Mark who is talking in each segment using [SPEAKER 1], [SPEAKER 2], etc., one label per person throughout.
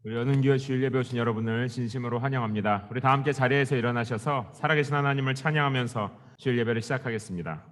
[SPEAKER 1] 우리 연은교회 주일 예배 오신 여러분을 진심으로 환영합니다. 우리 다 함께 자리에서 일어나셔서 살아계신 하나님을 찬양하면서 주일 예배를 시작하겠습니다.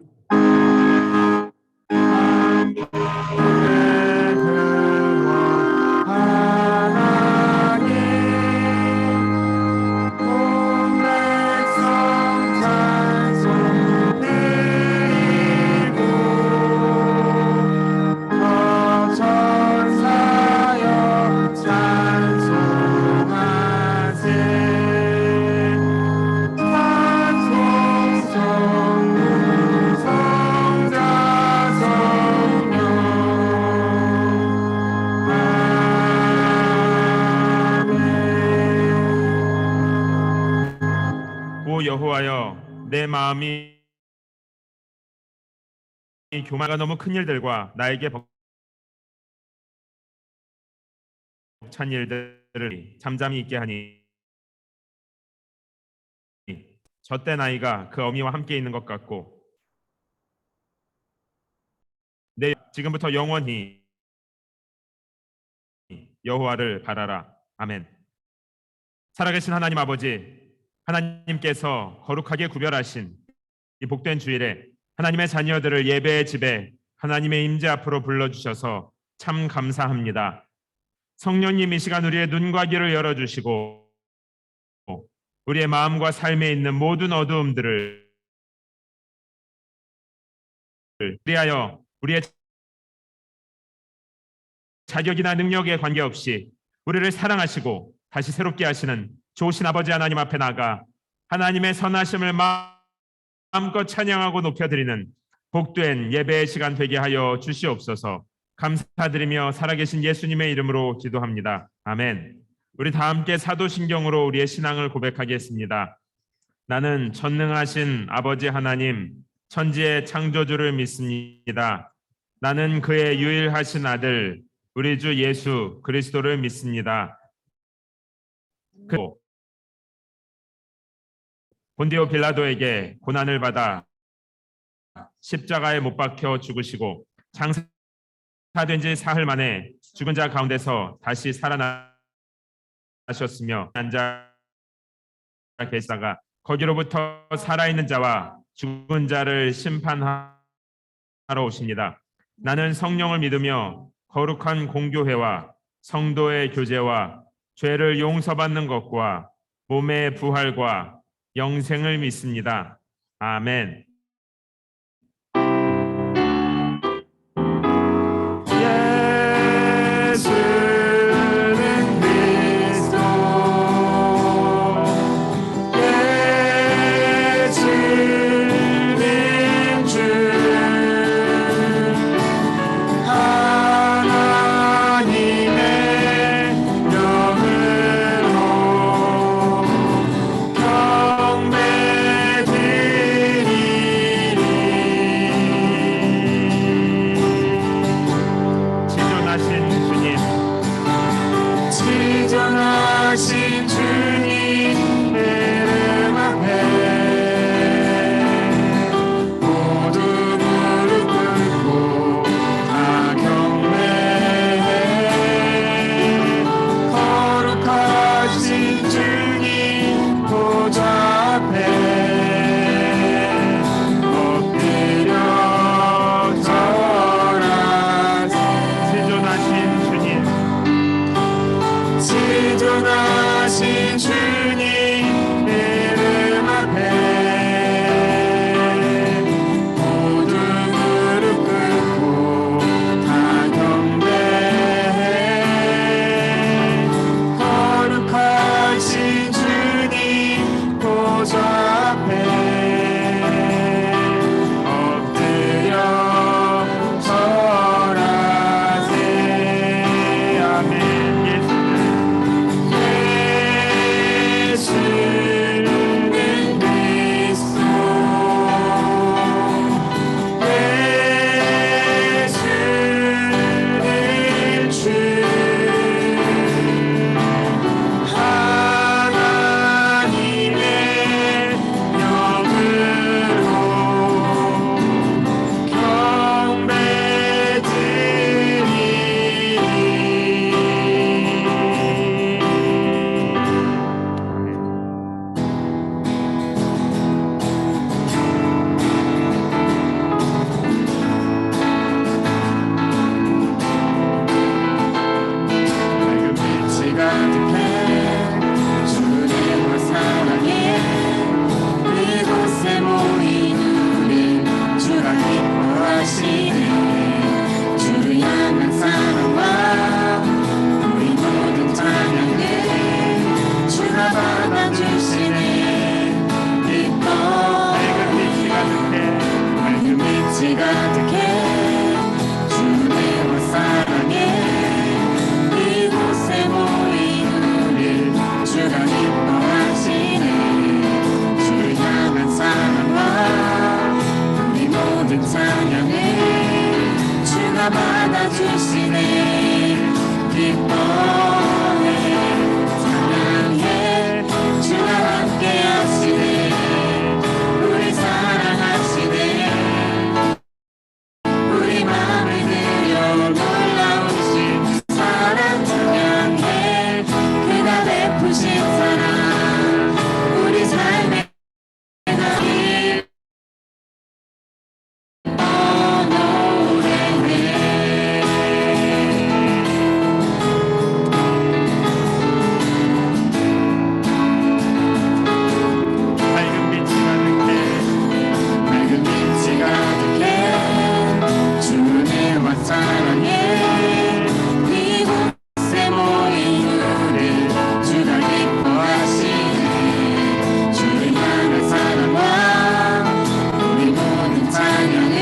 [SPEAKER 1] 여호와여, 내 마음이 교만과 너무 큰 일들과 나에게 벅찬 일들을 잠잠히 있게 하니 젖된 아이가 그 어미와 함께 있는 것 같고 내 지금부터 영원히 여호와를 바라라. 아멘. 살아계신 하나님 아버지, 하나님께서 거룩하게 구별하신 이 복된 주일에 하나님의 자녀들을 예배의 집에 하나님의 임재 앞으로 불러주셔서 참 감사합니다. 성령님, 이 시간 우리의 눈과 귀를 열어주시고 우리의 마음과 삶에 있는 모든 어두움들을 그리하여 우리의 자격이나 능력에 관계없이 우리를 사랑하시고 다시 새롭게 하시는 좋으신 아버지 하나님 앞에 나가 하나님의 선하심을 마음껏 찬양하고 높여드리는 복된 예배의 시간 되게 하여 주시옵소서. 감사드리며 살아계신 예수님의 이름으로 기도합니다. 아멘. 우리 다 함께 사도신경으로 우리의 신앙을 고백하겠습니다. 나는 전능하신 아버지 하나님, 천지의 창조주를 믿습니다. 나는 그의 유일하신 아들 우리 주 예수 그리스도를 믿습니다. 본디오 빌라도에게 고난을 받아 십자가에 못 박혀 죽으시고 장사된 지 사흘 만에 죽은 자 가운데서 다시 살아나셨으며 앉아 계시다가 거기로부터 살아있는 자와 죽은 자를 심판하러 오십니다. 나는 성령을 믿으며 거룩한 공교회와 성도의 교제와 죄를 용서받는 것과 몸의 부활과 영생을 믿습니다. 아멘.
[SPEAKER 2] 주시네. 기뻐해 찬양해 주가 함께 하시네. 우리 사랑하시네. 우리 마음을 들여 놀라우신 사랑 찬양해. 그가 베푸신 사랑 우리 삶에 사랑해. 이곳에 모인 우리 주가 기뻐하시네. 주를 향한 사랑과 우리 모든 찬양을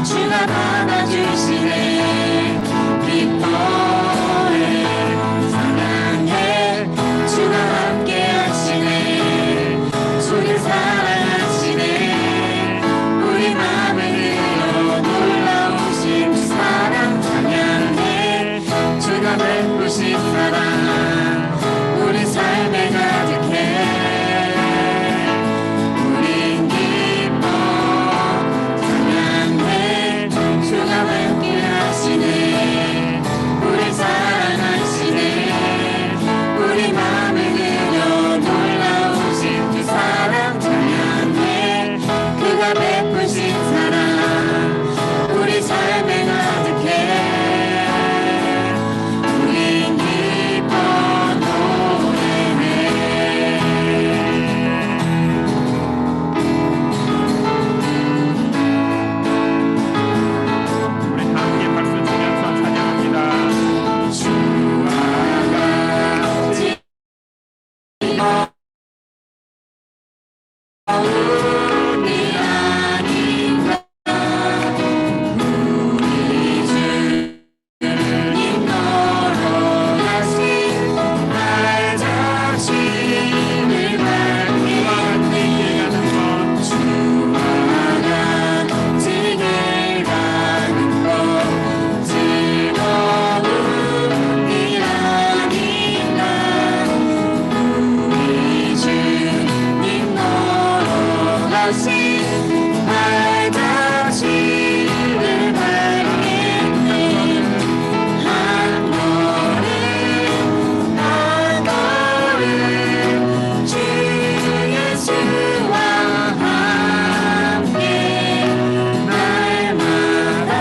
[SPEAKER 2] 주가 받아주시네. 기뻐해 사랑해 주가 함께 하시네. 주를 사랑하시네. 우리 마음을 들여 놀라우신 주 사랑 찬양해. 주가 베푸신 사랑 우리 삶에 가득해. 우린 기뻐 찬양해. 주가 함께 하시네. 우리 사랑하시네. 우리 마음을 들여 놀라우신 주 사랑 찬양해. 그가 베푸신 사랑 우리 삶에 가득해. 우린 기뻐 노래해.
[SPEAKER 1] 우리 함께 박수 치면서 찬양합니다.
[SPEAKER 2] 주와 같이 우리 아닌가. 우리 주님 걸어가신 날 자신을 밝게. 주와 같이 길 가는 것 즐거운 일 아닌가. 우리 주님 걸어가신 날 자신을 밝게. 한 걸음 한 걸음 주 예수와 함께 날마다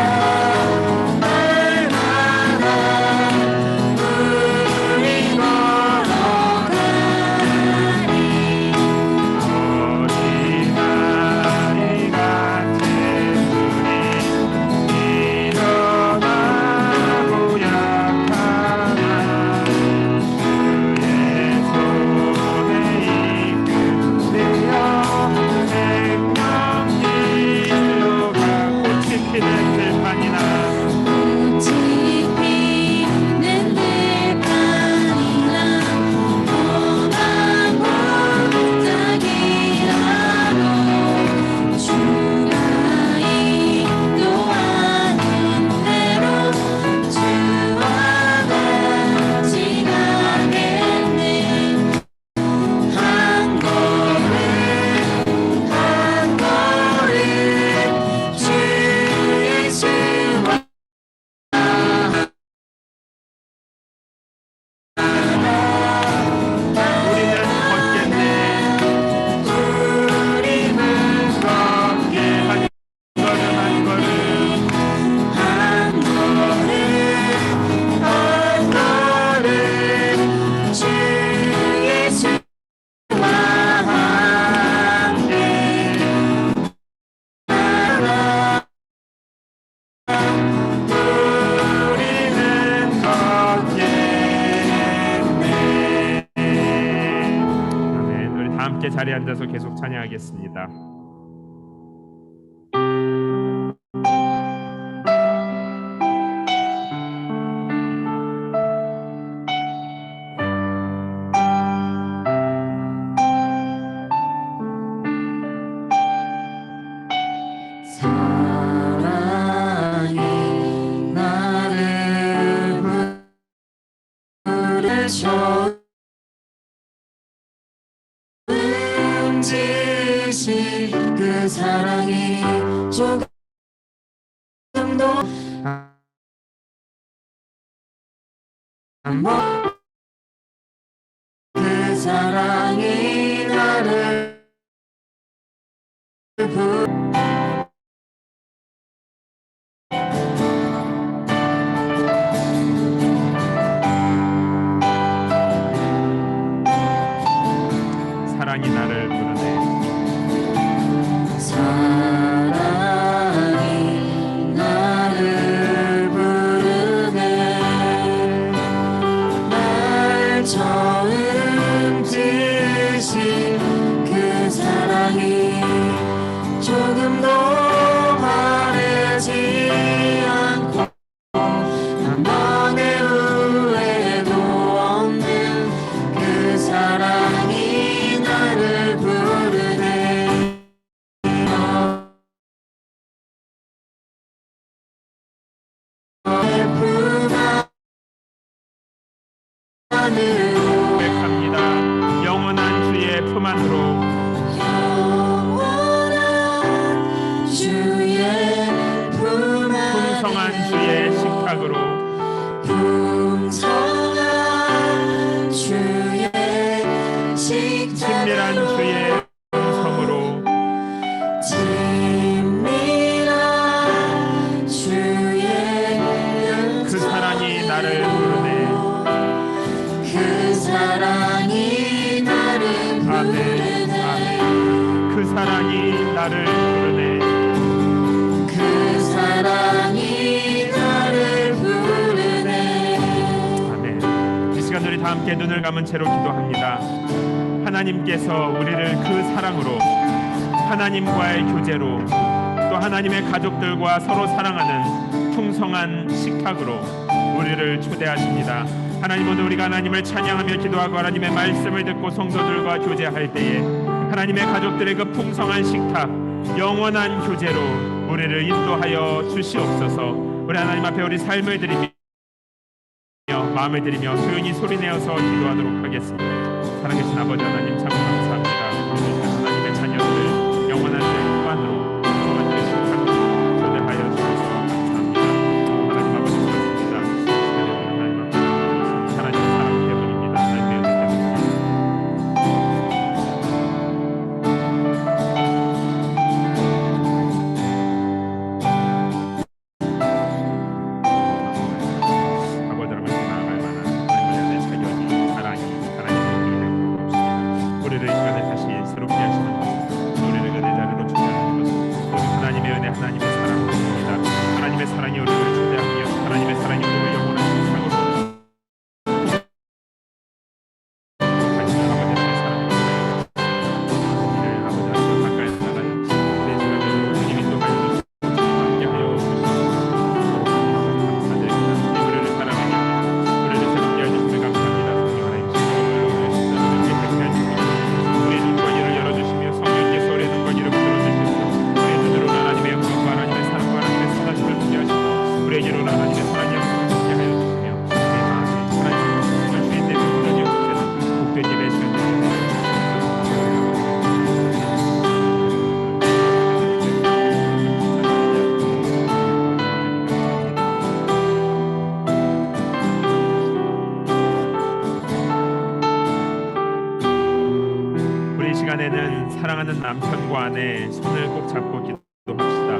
[SPEAKER 2] 우리 걸어가리.
[SPEAKER 1] 어린아이 같은 우리 일어나고 약하나 그의 손에 이끌려 생명길로 가. 꽃이 피는 들판이나
[SPEAKER 2] 꽃이 피는 들판이나 험한 골짜기라도 주가 인도하는 대로 주와 같이 가겠네. 한 걸음 한 걸음 주 예수와
[SPEAKER 1] 우리는 걷겠네.
[SPEAKER 2] 우리는
[SPEAKER 1] 걷게 한 걸음 한 걸음
[SPEAKER 2] 한 걸음 한 걸음 주 예수와 함께
[SPEAKER 1] 우리는 걷겠네. 아멘. 우리 다 함께 자리에 앉아서 계속 찬양하겠습니다.
[SPEAKER 2] 사랑이 나 처음 지으신 그 사랑이 조금 더 그 사랑이 나를
[SPEAKER 1] 사랑이 나를 부르네.
[SPEAKER 2] 사랑이 나를 부르네. 날 처음 지으신 그 사랑이 조금 더 바르지 않고 한 번의 후회도 없는 그 사랑이 나를 부르네. 너의 품 안으로
[SPEAKER 1] 고백합니다. 영원한 주의 품 안으로
[SPEAKER 2] 영원한 주의 품 안에
[SPEAKER 1] 풍성한 주의 식탁으로
[SPEAKER 2] 풍성한 주의
[SPEAKER 1] 친밀한
[SPEAKER 2] 식탁으로
[SPEAKER 1] 주의 음성으로
[SPEAKER 2] 친밀한 주의
[SPEAKER 1] 그 사랑이 나를 부르네.
[SPEAKER 2] 그 사랑이 나를
[SPEAKER 1] 아멘.
[SPEAKER 2] 부르네.
[SPEAKER 1] 아멘. 그 사랑이 나를 부르네.
[SPEAKER 2] 그 사랑이 나를 부르네.
[SPEAKER 1] 아멘. 이 시간 우리 다 함께 눈을 감은 채로 기도합니다. 하나님께서 우리를 그 사랑으로, 하나님과의 교제로, 또 하나님의 가족들과 서로 사랑하는 풍성한 식탁으로 우리를 초대하십니다. 하나님, 오늘 우리가 하나님을 찬양하며 기도하고 하나님의 말씀을 듣고 성도들과 교제할 때에 하나님의 가족들의 그 풍성한 식탁, 영원한 교제로 우리를 인도하여 주시옵소서. 우리 하나님 앞에 우리 삶을 드리며 마음을 드리며 조용히 소리내어서 기도하도록 하겠습니다. 살아계신 아버지 하나님, 참 감사합니다. 하나님의 자녀들을 영원한 품 안으로 풍성한 그 식탁으로 초대하여 주셔서 감사합니다. 하나님 아버지 그렇습니다. 하나님 앞에 하나님 사랑 때문입니다. 하나님의 은혜 때문입니다. 아버지를 말씀 나아갈 만한 우리 안에 자격이 사랑이 하나님의 우리를 이 시간에 다시 새롭게 하시는 것, 우리를 은혜 자리로 초대하는 것, 오직 하나님의 은혜, 하나님의 사랑입니다. 하나님의 사랑이 우리를 초대하며 하나님의 사랑이 우리를 영원한 세상으로 하시는 아버지의 사랑입니다. 이를 아버지 하나님 가까이 나가는 내 시간을 주님 인도하여 주시고 함께하여 주시옵소서. 감사드립니다. 우리를 사랑하니 우리를 새롭게 해주시며 감사합니다. 성령 하나님 우리의 눈과 이를 열어주시며 성령께서 우리의 눈과 이를 붙들어주시고 우리의 눈으로 하나님의 영광과 하나님의 사랑과 하나님의 선하심을 보게 하시고 우리의 귀로 하나님의 선한 약속을 듣게 하여 주시며 우리의 마음에 하나님의 정말 주인 내 분전이 없으시는 복된 예배 시간 우리 시간에는 사랑하는 남편과 아내 손을 꼭 잡고 기도합시다.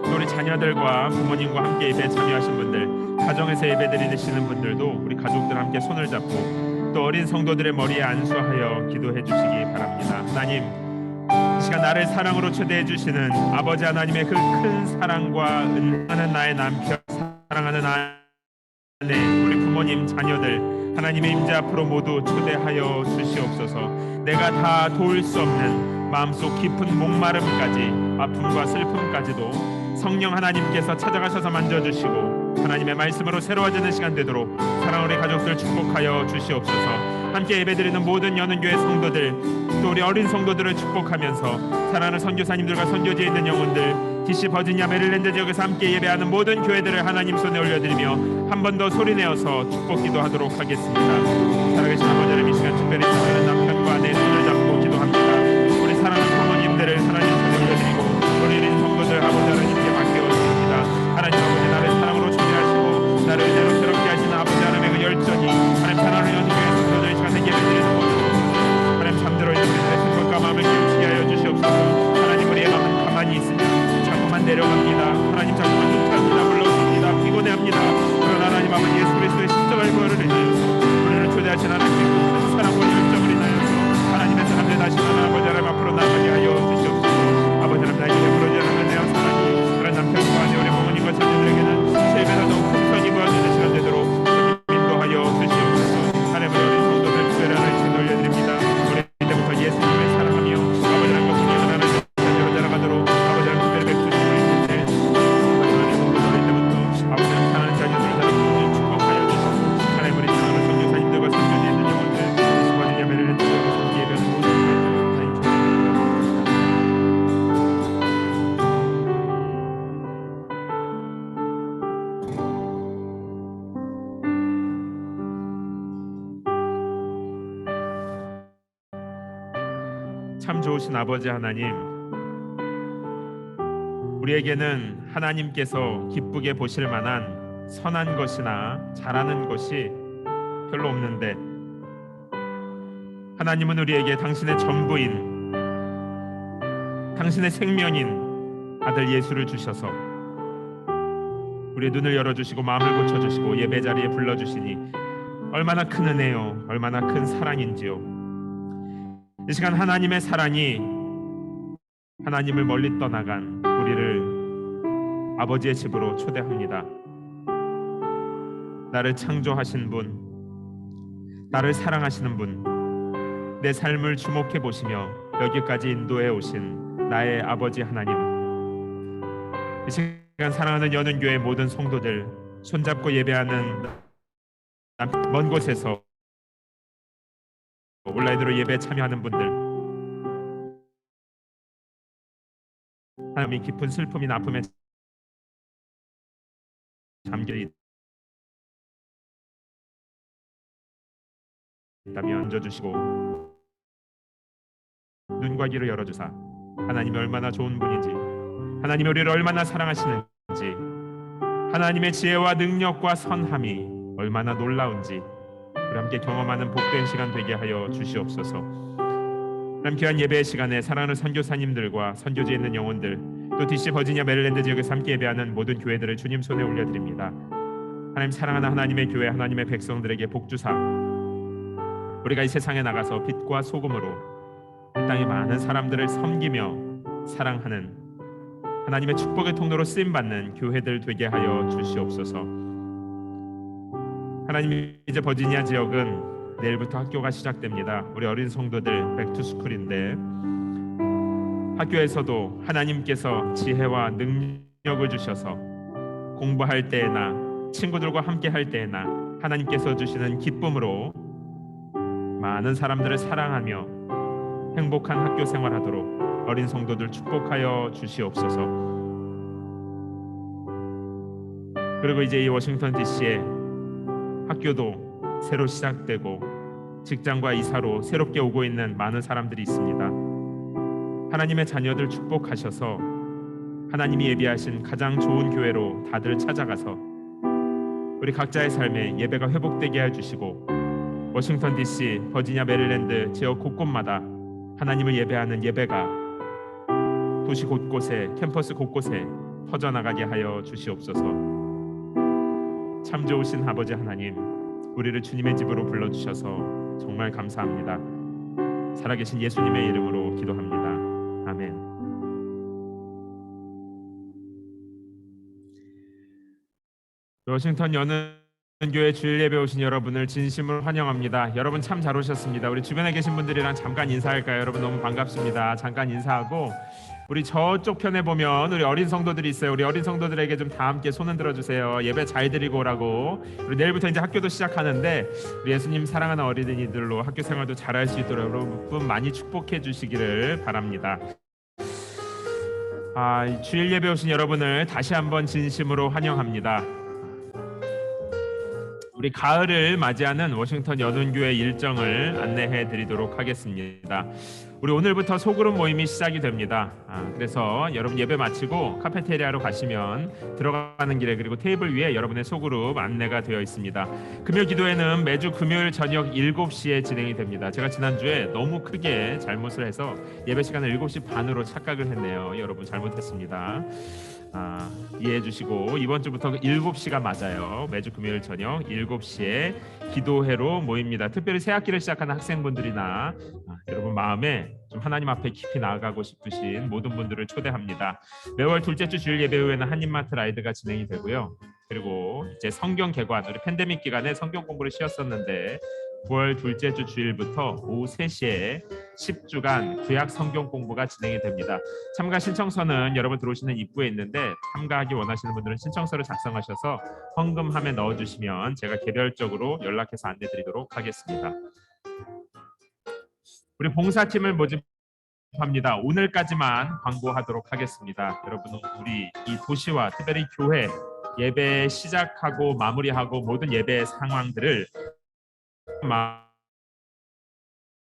[SPEAKER 1] 또 우리 자녀들과 부모님과 함께 예배에 참여하신 분들, 가정에서 예배 드리시는 분들도 우리 가족들 함께 손을 잡고 또 어린 성도들의 머리에 안수하여 기도해 주시기 바랍니다. 하나님, 이 시간 나를 사랑으로 초대해 주시는 아버지 하나님의 그 큰 사랑과 은하는 나의 남편, 사랑하는 아내, 우리 부모님, 자녀들 하나님의 임재 앞으로 모두 초대하여 주시옵소서. 내가 다 도울 수 없는 마음속 깊은 목마름까지, 아픔과 슬픔까지도 성령 하나님께서 찾아가셔서 만져주시고 하나님의 말씀으로 새로워지는 시간 되도록 사랑하는 우리 가족들 축복하여 주시옵소서. 함께 예배드리는 모든 여는교회 성도들, 또 우리 어린 성도들을 축복하면서 사랑하는 선교사님들과 선교지에 있는 영혼들, DC 버지니아 메릴랜드 지역에서 함께 예배하는 모든 교회들을 하나님 손에 올려드리며 한 번 더 소리내어서 축복 기도하도록 하겠습니다. 살아계신 아버지 하나님, 이 시간 특별히 사랑하는 남편과 아내의 손을 잡고 기도합니다. 우리 사랑하는 부모님들을 하나님 손에 올려드리고 우리 어린 성도들 아버지 하나님께 맡겨드립니다. 하나님 아버지, 나를 사랑으로 초대하시고 나를 새롭게 하시는 아버지 하나님의 그 열정이 하나님 편안한 연주의 성도들 이 시간에 예배드리는 모습 하나님 잠들어 있는 우리들의 생각과 마음을 깨우치게 하여 주시옵소서. 하나님, 우리의 마음은 가만히 있으며 자꾸만 내려갑니다. 하나님 자꾸만 쫓아갑니다. 물러섭니다. 피곤해합니다. 그러나 하나님 아버지 예수 그리스도의 십자가의 부활을 인하여서 우리를 초대하신 하나님의 큰 사랑과 열정을 인하여서 하나님의 사람들 다시 하나 아버지 하나님 앞으로 나가게 하여 주시옵소서. 아버지 하나님, 나에게 부러지 않는 내 사랑이 그런 남편과 아내 우리 부모님과 자녀들에게는 세배가 더 큰 편이 보여주는 시간 되도록 인도하여 주시옵소서. 하나님, 우리 어린 성도들 특별히 하나님 손 올려드립니다. 우리 이제부터 예수님을 사랑하며 아버지 하나님과 동행하는 하나님 자녀로 자라가도록 아버지 하나님 특별히 백수시고 있는데 하나님 성도들 이제부터 아버지 하나님 사랑하는 자녀들을 자라가도록 축복하여 주시고 하나님, 우리 사랑하는 선교사님들과 선교지에 있는 영혼들 버지니아 메릴랜드 지역에서 예배하는 모든 교회들 하나님 참 좋으신 아버지 하나님, 우리에게는 하나님께서 기쁘게 보실 만한 선한 것이나 잘하는 것이 별로 없는데 하나님은 우리에게 당신의 전부인 당신의 생명인 아들 예수를 주셔서 우리의 눈을 열어주시고 마음을 고쳐주시고 예배 자리에 불러주시니 얼마나 큰 은혜요, 얼마나 큰 사랑인지요. 이 시간 하나님의 사랑이 하나님을 멀리 떠나간 우리를 아버지의 집으로 초대합니다. 나를 창조하신 분, 나를 사랑하시는 분, 내 삶을 주목해 보시며 여기까지 인도해 오신 나의 아버지 하나님, 이 시간 사랑하는 연은교회 모든 성도들 손잡고 예배하는 먼 곳에서 온라인으로 예배에 참여하는 분들, 하나님이 깊은 슬픔이나 아픔에 잠겨 있다면 얹어주시고 눈과 귀를 열어주사 하나님이 얼마나 좋은 분인지, 하나님이 우리를 얼마나 사랑하시는지, 하나님의 지혜와 능력과 선함이 얼마나 놀라운지 우리 함께 경험하는 복된 시간 되게 하여 주시옵소서. 하나님, 귀한 예배의 시간에 사랑하는 선교사님들과 선교지에 있는 영혼들, 또 DC 버지니아 메릴랜드 지역에서 함께 예배하는 모든 교회들을 주님 손에 올려드립니다. 하나님, 사랑하는 하나님의 교회, 하나님의 백성들에게 복주사 우리가 이 세상에 나가서 빛과 소금으로 이 땅의 많은 사람들을 섬기며 사랑하는 하나님의 축복의 통로로 쓰임받는 교회들 되게 하여 주시옵소서. 하나님, 이제 버지니아 지역은 내일부터 학교가 시작됩니다. 우리 어린 성도들 백투스쿨인데 학교에서도 하나님께서 지혜와 능력을 주셔서 공부할 때에나 친구들과 함께 할 때에나 하나님께서 주시는 기쁨으로 많은 사람들을 사랑하며 행복한 학교 생활하도록 어린 성도들 축복하여 주시옵소서. 그리고 이제 이 워싱턴 DC에 학교도 새로 시작되고 직장과 이사로 새롭게 오고 있는 많은 사람들이 있습니다. 하나님의 자녀들 축복하셔서 하나님이 예비하신 가장 좋은 교회로 다들 찾아가서 우리 각자의 삶에 예배가 회복되게 해주시고 워싱턴 DC, 버지니아 메릴랜드 지역 곳곳마다 하나님을 예배하는 예배가 도시 곳곳에, 캠퍼스 곳곳에 퍼져나가게 하여 주시옵소서. 참 좋으신 아버지 하나님, 우리를 주님의 집으로 불러주셔서 정말 감사합니다. 살아계신 예수님의 이름으로 기도합니다. 아멘. 워싱턴 연은교회 주일 예배 오신 여러분을 진심으로 환영합니다. 여러분 참 잘 오셨습니다. 우리 주변에 계신 분들이랑 잠깐 인사할까요? 여러분 너무 반갑습니다. 잠깐 인사하고 우리 저쪽 편에 보면 우리 어린 성도들이 있어요. 우리 어린 성도들에게 좀 다 함께 손 흔들어 주세요. 예배 잘 드리고 오라고. 우리 내일부터 이제 학교도 시작하는데 우리 예수님 사랑하는 어린이들로 학교 생활도 잘할 수 있도록 여러분 많이 축복해 주시기를 바랍니다. 이 주일 예배 오신 여러분을 다시 한번 진심으로 환영합니다. 우리 가을을 맞이하는 워싱턴 연운교회 일정을 안내해 드리도록 하겠습니다. 우리 오늘부터 소그룹 모임이 시작이 됩니다. 그래서 여러분 예배 마치고 카페테리아로 가시면 들어가는 길에 그리고 테이블 위에 여러분의 소그룹 안내가 되어 있습니다. 금요 기도회는 매주 금요일 저녁 7시에 진행이 됩니다. 제가 지난주에 너무 크게 잘못을 해서 예배 시간을 7시 반으로 착각을 했네요. 여러분 잘못했습니다. 이해해 주시고 이번 주부터 7시가 맞아요. 매주 금요일 저녁 7시에 기도회로 모입니다. 특별히 새 학기를 시작하는 학생분들이나 여러분 마음에 좀 하나님 앞에 깊이 나아가고 싶으신 모든 분들을 초대합니다. 매월 둘째 주 주일 예배 후에는 한인마트 라이드가 진행이 되고요. 그리고 이제 성경 개관, 우리 팬데믹 기간에 성경 공부를 쉬었었는데 9월 둘째 주 주일부터 오후 3시에 10주간 구약 성경 공부가 진행이 됩니다. 참가 신청서는 여러분 들어오시는 입구에 있는데 참가하기 원하시는 분들은 신청서를 작성하셔서 헌금함에 넣어주시면 제가 개별적으로 연락해서 안내드리도록 하겠습니다. 우리 봉사팀을 모집합니다. 오늘까지만 광고하도록 하겠습니다. 여러분 우리 이 도시와 특별히 교회 예배 시작하고 마무리하고 모든 예배 상황들을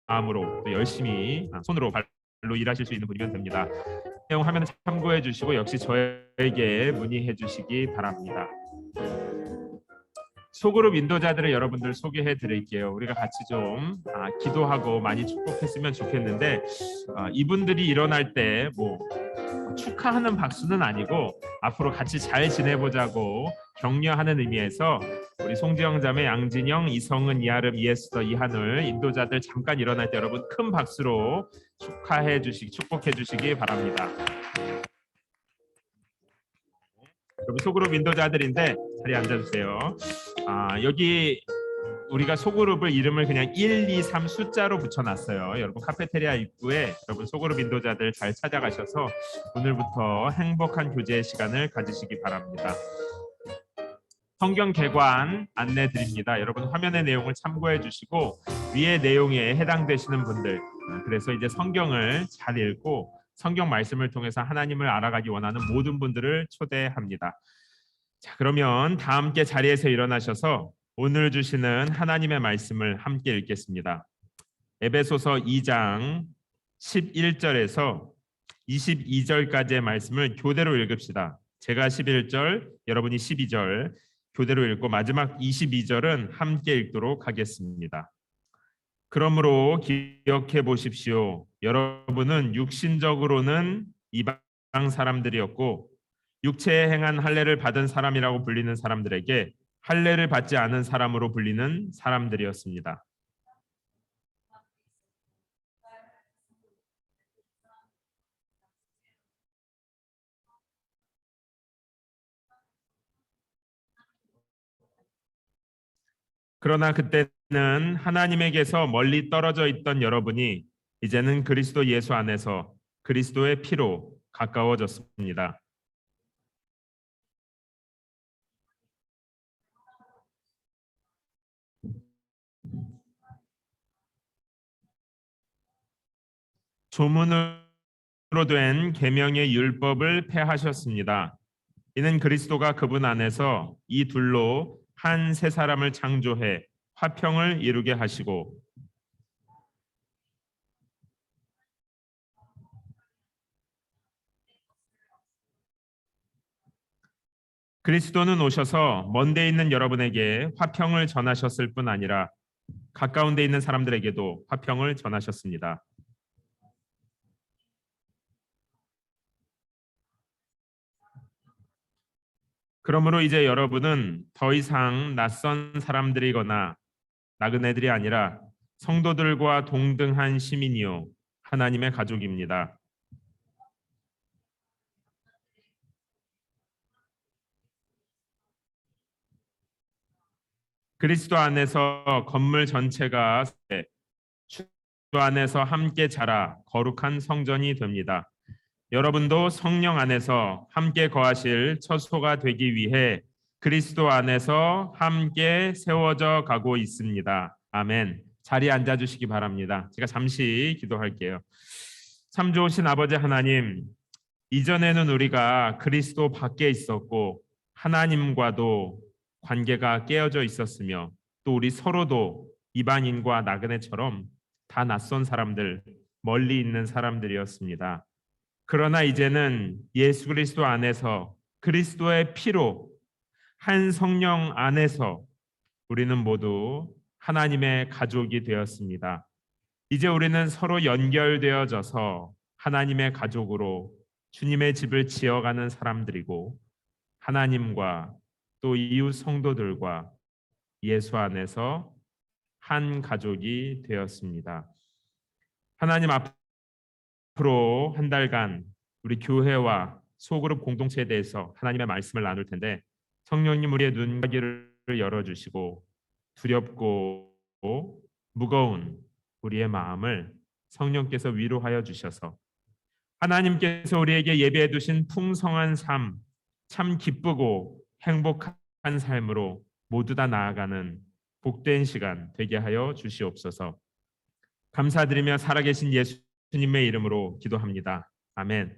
[SPEAKER 1] 마음으로 열심히 손으로 발로 일하실 수 있는 분이면 됩니다. 내용 화면을 참고해 주시고 역시 저에게 문의해 주시기 바랍니다. 소그룹 인도자들을 여러분들 소개해 드릴게요. 우리가 같이 좀 기도하고 많이 축복했으면 좋겠는데 이분들이 일어날 때 뭐 축하하는 박수는 아니고 앞으로 같이 잘 지내보자고 격려하는 의미에서 우리 송지영 자매, 양진영, 이성은, 이하름, 이에스더, 이한울 인도자들 잠깐 일어날 때 여러분 큰 박수로 축복해 주시기 바랍니다. 여러분 소그룹 인도자들인데 자리에 앉아주세요. 여기 우리가 소그룹을 이름을 그냥 1, 2, 3 숫자로 붙여놨어요. 여러분 카페테리아 입구에 여러분 소그룹 인도자들 잘 찾아가셔서 오늘부터 행복한 교제의 시간을 가지시기 바랍니다. 성경 개관 안내 드립니다. 여러분 화면의 내용을 참고해 주시고 위의 내용에 해당되시는 분들 그래서 이제 성경을 잘 읽고 성경 말씀을 통해서 하나님을 알아가기 원하는 모든 분들을 초대합니다. 자, 그러면 다 함께 자리에서 일어나셔서 오늘 주시는 하나님의 말씀을 함께 읽겠습니다. 에베소서 2장 11절에서 22절까지의 말씀을 교대로 읽읍시다. 제가 11절, 여러분이 12절 교대로 읽고 마지막 22절은 함께 읽도록 하겠습니다. 그러므로 기억해 보십시오. 여러분은 육신적으로는 이방 사람들이었고 육체에 행한 할례를 받은 사람이라고 불리는 사람들에게 할례를 받지 않은 사람으로 불리는 사람들이었습니다. 그러나 그때는 하나님에게서 멀리 떨어져 있던 여러분이 이제는 그리스도 예수 안에서 그리스도의 피로 가까워졌습니다. 조문으로 된 계명의 율법을 폐하셨습니다. 이는 그리스도가 그분 안에서 이 둘로 한 새 사람을 창조해 화평을 이루게 하시고 그리스도는 오셔서 먼데 있는 여러분에게 화평을 전하셨을 뿐 아니라 가까운 데 있는 사람들에게도 화평을 전하셨습니다. 그러므로 이제 여러분은 더 이상 낯선 사람들이거나 나그네들이 아니라 성도들과 동등한 시민이요 하나님의 가족입니다. 그리스도 안에서 건물 전체가 주 안에서 함께 자라 거룩한 성전이 됩니다. 여러분도 성령 안에서 함께 거하실 처소가 되기 위해 그리스도 안에서 함께 세워져 가고 있습니다. 아멘. 자리에 앉아 주시기 바랍니다. 제가 잠시 기도할게요. 참 좋으신 아버지 하나님, 이전에는 우리가 그리스도 밖에 있었고 하나님과도 관계가 깨어져 있었으며 또 우리 서로도 이방인과 나그네처럼 다 낯선 사람들, 멀리 있는 사람들이었습니다. 그러나 이제는 예수 그리스도 안에서 그리스도의 피로 한 성령 안에서 우리는 모두 하나님의 가족이 되었습니다. 이제 우리는 서로 연결되어져서 하나님의 가족으로 주님의 집을 지어가는 사람들이고 하나님과 또 이웃 성도들과 예수 안에서 한 가족이 되었습니다. 하나님 앞으로 한 달간 우리 교회와 소그룹 공동체에 대해서 하나님의 말씀을 나눌 텐데 성령님 우리의 눈가기를 열어주시고 두렵고 무거운 우리의 마음을 성령께서 위로하여 주셔서 하나님께서 우리에게 예배해 두신 풍성한 삶, 참 기쁘고 행복한 삶으로 모두 다 나아가는 복된 시간 되게 하여 주시옵소서. 감사드리며 살아계신 예수님의 이름으로 기도합니다. 아멘.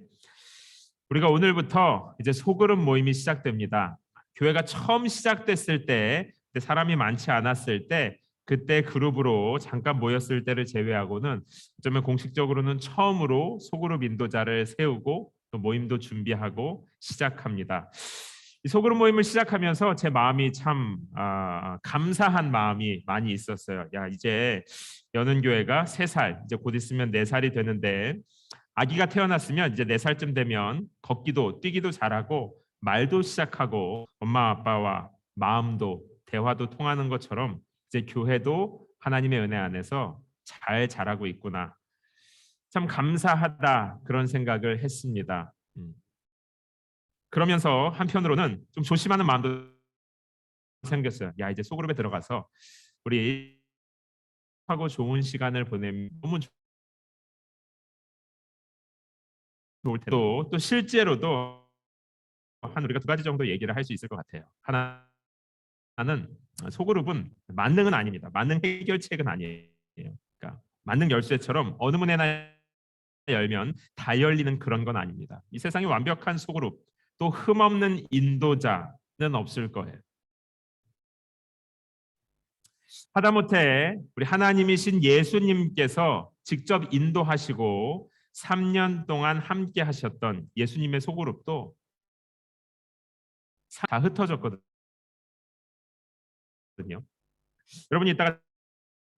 [SPEAKER 1] 우리가 오늘부터 이제 소그룹 모임이 시작됩니다. 교회가 처음 시작됐을 때, 사람이 많지 않았을 때, 그때 그룹으로 잠깐 모였을 때를 제외하고는 어쩌면 공식적으로는 처음으로 소그룹 인도자를 세우고 또 모임도 준비하고 시작합니다. 이 소그룹 모임을 시작하면서 제 마음이 참 감사한 마음이 많이 있었어요. 야, 이제 여는 교회가 3살, 이제 곧 있으면 4살이 되는데 아기가 태어났으면 이제 4살쯤 되면 걷기도 뛰기도 잘하고 말도 시작하고 엄마 아빠와 마음도 대화도 통하는 것처럼 이제 교회도 하나님의 은혜 안에서 잘 자라고 있구나. 참 감사하다 그런 생각을 했습니다. 그러면서 한편으로는 좀 조심하는 마음도 생겼어요. 야, 이제 소그룹에 들어가서 우리 하고 좋은 시간을 보내면 너무 좋을 텐데 또 실제로도 한 우리가 2가지 정도 얘기를 할 수 있을 것 같아요. 하나는 소그룹은 만능은 아닙니다. 만능 해결책은 아니에요. 그러니까 만능 열쇠처럼 어느 문에나 열면 다 열리는 그런 건 아닙니다. 이 세상에 완벽한 소그룹 또 흠없는 인도자는 없을 거예요. 하다못해 우리 하나님이신 예수님께서 직접 인도하시고 3년 동안 함께 하셨던 예수님의 소그룹도 다 흩어졌거든요. 여러분이 이따가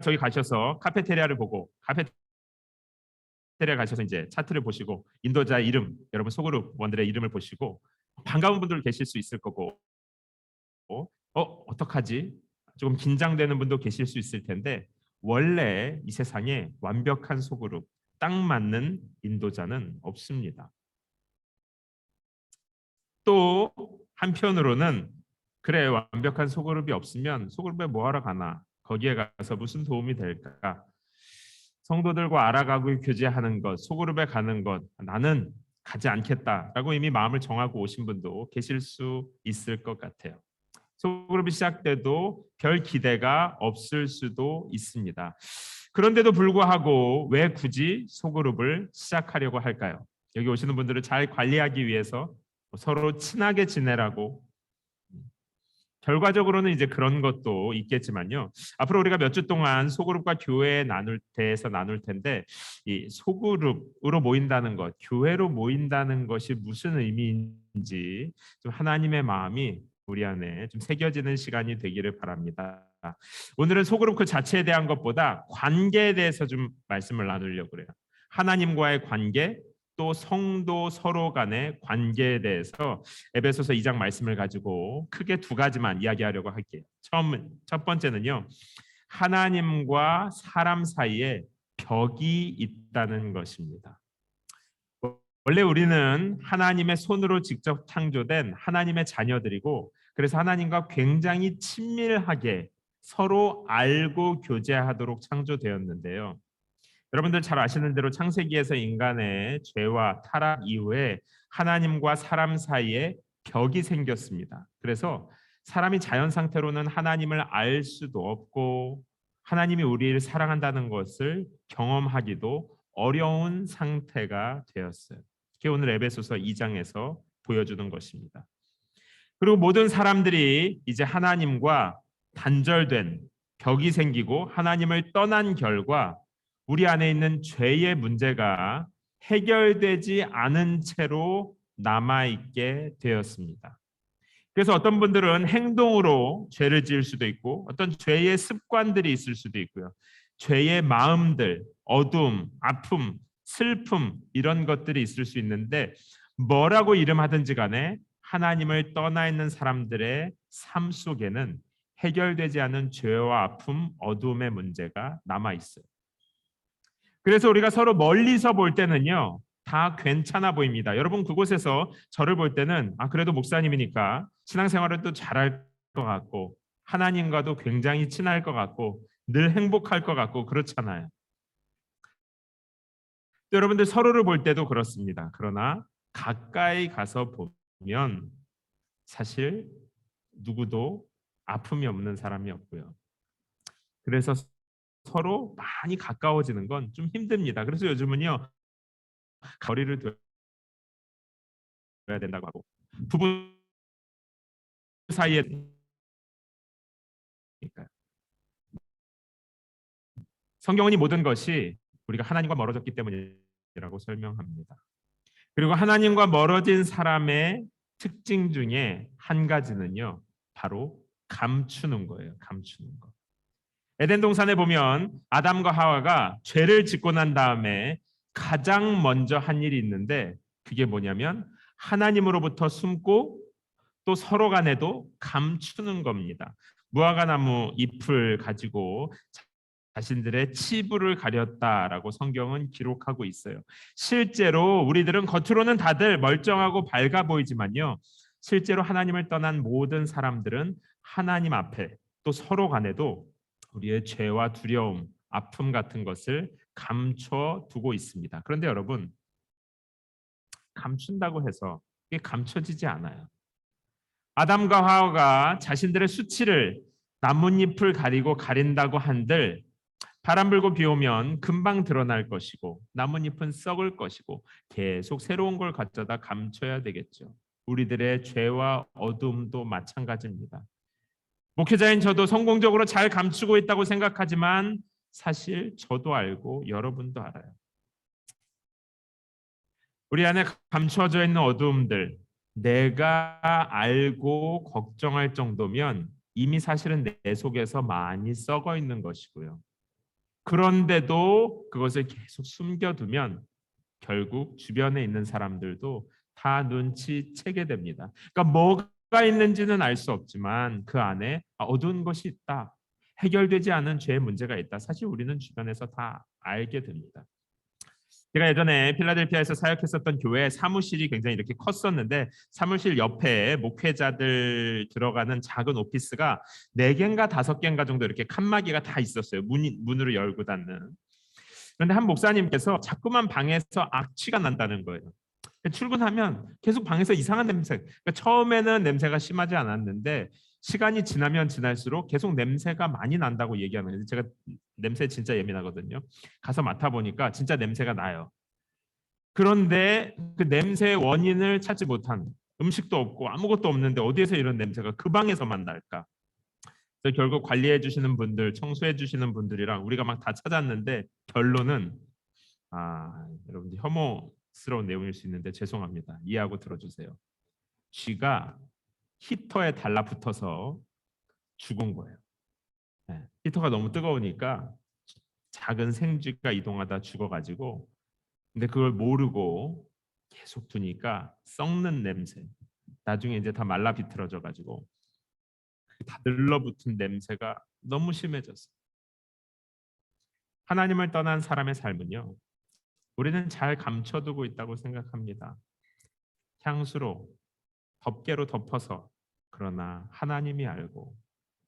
[SPEAKER 1] 저기 가셔서 카페테리아를 보고 카페테리아 가셔서 이제 차트를 보시고 인도자 이름, 여러분 소그룹 원들의 이름을 보시고 반가운 분들 계실 수 있을 거고 어떡하지? 조금 긴장되는 분도 계실 수 있을 텐데 원래 이 세상에 완벽한 소그룹, 딱 맞는 인도자는 없습니다. 또 한편으로는 그래 완벽한 소그룹이 없으면 소그룹에 뭐하러 가나? 거기에 가서 무슨 도움이 될까? 성도들과 알아가고 교제하는 것, 소그룹에 가는 것 나는 가지 않겠다라고 이미 마음을 정하고 오신 분도 계실 수 있을 것 같아요. 소그룹이 시작돼도 별 기대가 없을 수도 있습니다. 그런데도 불구하고 왜 굳이 소그룹을 시작하려고 할까요? 여기 오시는 분들을 잘 관리하기 위해서 서로 친하게 지내라고 결과적으로는 이제 그런 것도 있겠지만요. 앞으로 우리가 몇 주 동안 소그룹과 교회에 대해서 나눌 텐데 이 소그룹으로 모인다는 것, 교회로 모인다는 것이 무슨 의미인지 좀 하나님의 마음이 우리 안에 좀 새겨지는 시간이 되기를 바랍니다. 오늘은 소그룹 그 자체에 대한 것보다 관계에 대해서 좀 말씀을 나누려고 그래요. 하나님과의 관계, 또 성도 서로 간의 관계에 대해서 에베소서 2장 말씀을 가지고 크게 2가지만 이야기하려고 할게요. 첫 번째는요. 하나님과 사람 사이에 벽이 있다는 것입니다. 원래 우리는 하나님의 손으로 직접 창조된 하나님의 자녀들이고 그래서 하나님과 굉장히 친밀하게 서로 알고 교제하도록 창조되었는데요. 여러분들 잘 아시는 대로 창세기에서 인간의 죄와 타락 이후에 하나님과 사람 사이에 벽이 생겼습니다. 그래서 사람이 자연 상태로는 하나님을 알 수도 없고 하나님이 우리를 사랑한다는 것을 경험하기도 어려운 상태가 되었어요. 그게 오늘 에베소서 2장에서 보여주는 것입니다. 그리고 모든 사람들이 이제 하나님과 단절된 벽이 생기고 하나님을 떠난 결과 우리 안에 있는 죄의 문제가 해결되지 않은 채로 남아있게 되었습니다. 그래서 어떤 분들은 행동으로 죄를 지을 수도 있고 어떤 죄의 습관들이 있을 수도 있고요. 죄의 마음들, 어둠, 아픔, 슬픔 이런 것들이 있을 수 있는데 뭐라고 이름하든지 간에 하나님을 떠나 있는 사람들의 삶 속에는 해결되지 않은 죄와 아픔, 어둠의 문제가 남아 있어요. 그래서 우리가 서로 멀리서 볼 때는요. 다 괜찮아 보입니다. 여러분 그곳에서 저를 볼 때는 그래도 목사님이니까 신앙생활을 또 잘할 것 같고 하나님과도 굉장히 친할 것 같고 늘 행복할 것 같고 그렇잖아요. 또 여러분들 서로를 볼 때도 그렇습니다. 그러나 가까이 가서 보면 사실 누구도 아픔이 없는 사람이 없고요. 그래서 서로 많이 가까워지는 건 좀 힘듭니다. 그래서 요즘은요. 거리를 둬야 된다고 하고 부부 사이에 성경은 이 모든 것이 우리가 하나님과 멀어졌기 때문이라고 설명합니다. 그리고 하나님과 멀어진 사람의 특징 중에 한 가지는요. 바로 감추는 거예요. 감추는 거. 에덴 동산에 보면 아담과 하와가 죄를 짓고 난 다음에 가장 먼저 한 일이 있는데 그게 뭐냐면 하나님으로부터 숨고 또 서로 간에도 감추는 겁니다. 무화과나무 잎을 가지고 자신들의 치부를 가렸다라고 성경은 기록하고 있어요. 실제로 우리들은 겉으로는 다들 멀쩡하고 밝아 보이지만요. 실제로 하나님을 떠난 모든 사람들은 하나님 앞에 또 서로 간에도 우리의 죄와 두려움, 아픔 같은 것을 감춰 두고 있습니다. 그런데 여러분, 감춘다고 해서 이게 감춰지지 않아요. 아담과 하와가 자신들의 수치를 나뭇잎을 가리고 가린다고 한들 바람 불고 비 오면 금방 드러날 것이고 나뭇잎은 썩을 것이고 계속 새로운 걸 가져다 감춰야 되겠죠. 우리들의 죄와 어둠도 마찬가지입니다. 목회자인 저도 성공적으로 잘 감추고 있다고 생각하지만 사실 저도 알고 여러분도 알아요. 우리 안에 감춰져 있는 어두움들 내가 알고 걱정할 정도면 이미 사실은 내 속에서 많이 썩어 있는 것이고요. 그런데도 그것을 계속 숨겨두면 결국 주변에 있는 사람들도 다 눈치채게 됩니다. 그러니까 뭐가 있는지는 알 수 없지만 그 안에 어두운 것이 있다. 해결되지 않은 죄의 문제가 있다. 사실 우리는 주변에서 다 알게 됩니다. 제가 예전에 필라델피아에서 사역했었던 교회 사무실이 굉장히 이렇게 컸었는데 사무실 옆에 목회자들 들어가는 작은 오피스가 4개인가 5개인가 정도 이렇게 칸막이가 다 있었어요. 문으로 열고 닫는. 그런데 한 목사님께서 자꾸만 방에서 악취가 난다는 거예요. 출근하면 계속 방에서 이상한 냄새. 그러니까 처음에는 냄새가 심하지 않았는데 시간이 지나면 지날수록 계속 냄새가 많이 난다고 얘기하는 거예요. 제가 냄새 진짜 예민하거든요. 가서 맡아보니까 진짜 냄새가 나요. 그런데 그 냄새의 원인을 찾지 못한 음식도 없고 아무것도 없는데 어디에서 이런 냄새가 그 방에서만 날까? 그래서 결국 관리해 주시는 분들, 청소해 주시는 분들이랑 우리가 막 다 찾았는데 결론은 여러분들 혐오스러운 내용일 수 있는데 죄송합니다. 이해하고 들어주세요. 쥐가 히터에 달라붙어서 죽은 거예요. 네. 히터가 너무 뜨거우니까 작은 생쥐가 이동하다 죽어가지고 근데 그걸 모르고 계속 두니까 썩는 냄새 나중에 이제 다 말라 비틀어져 가지고 다 들러붙은 냄새가 너무 심해졌어요. 하나님을 떠난 사람의 삶은요. 우리는 잘 감춰두고 있다고 생각합니다. 향수로 덮개로 덮어서 그러나 하나님이 알고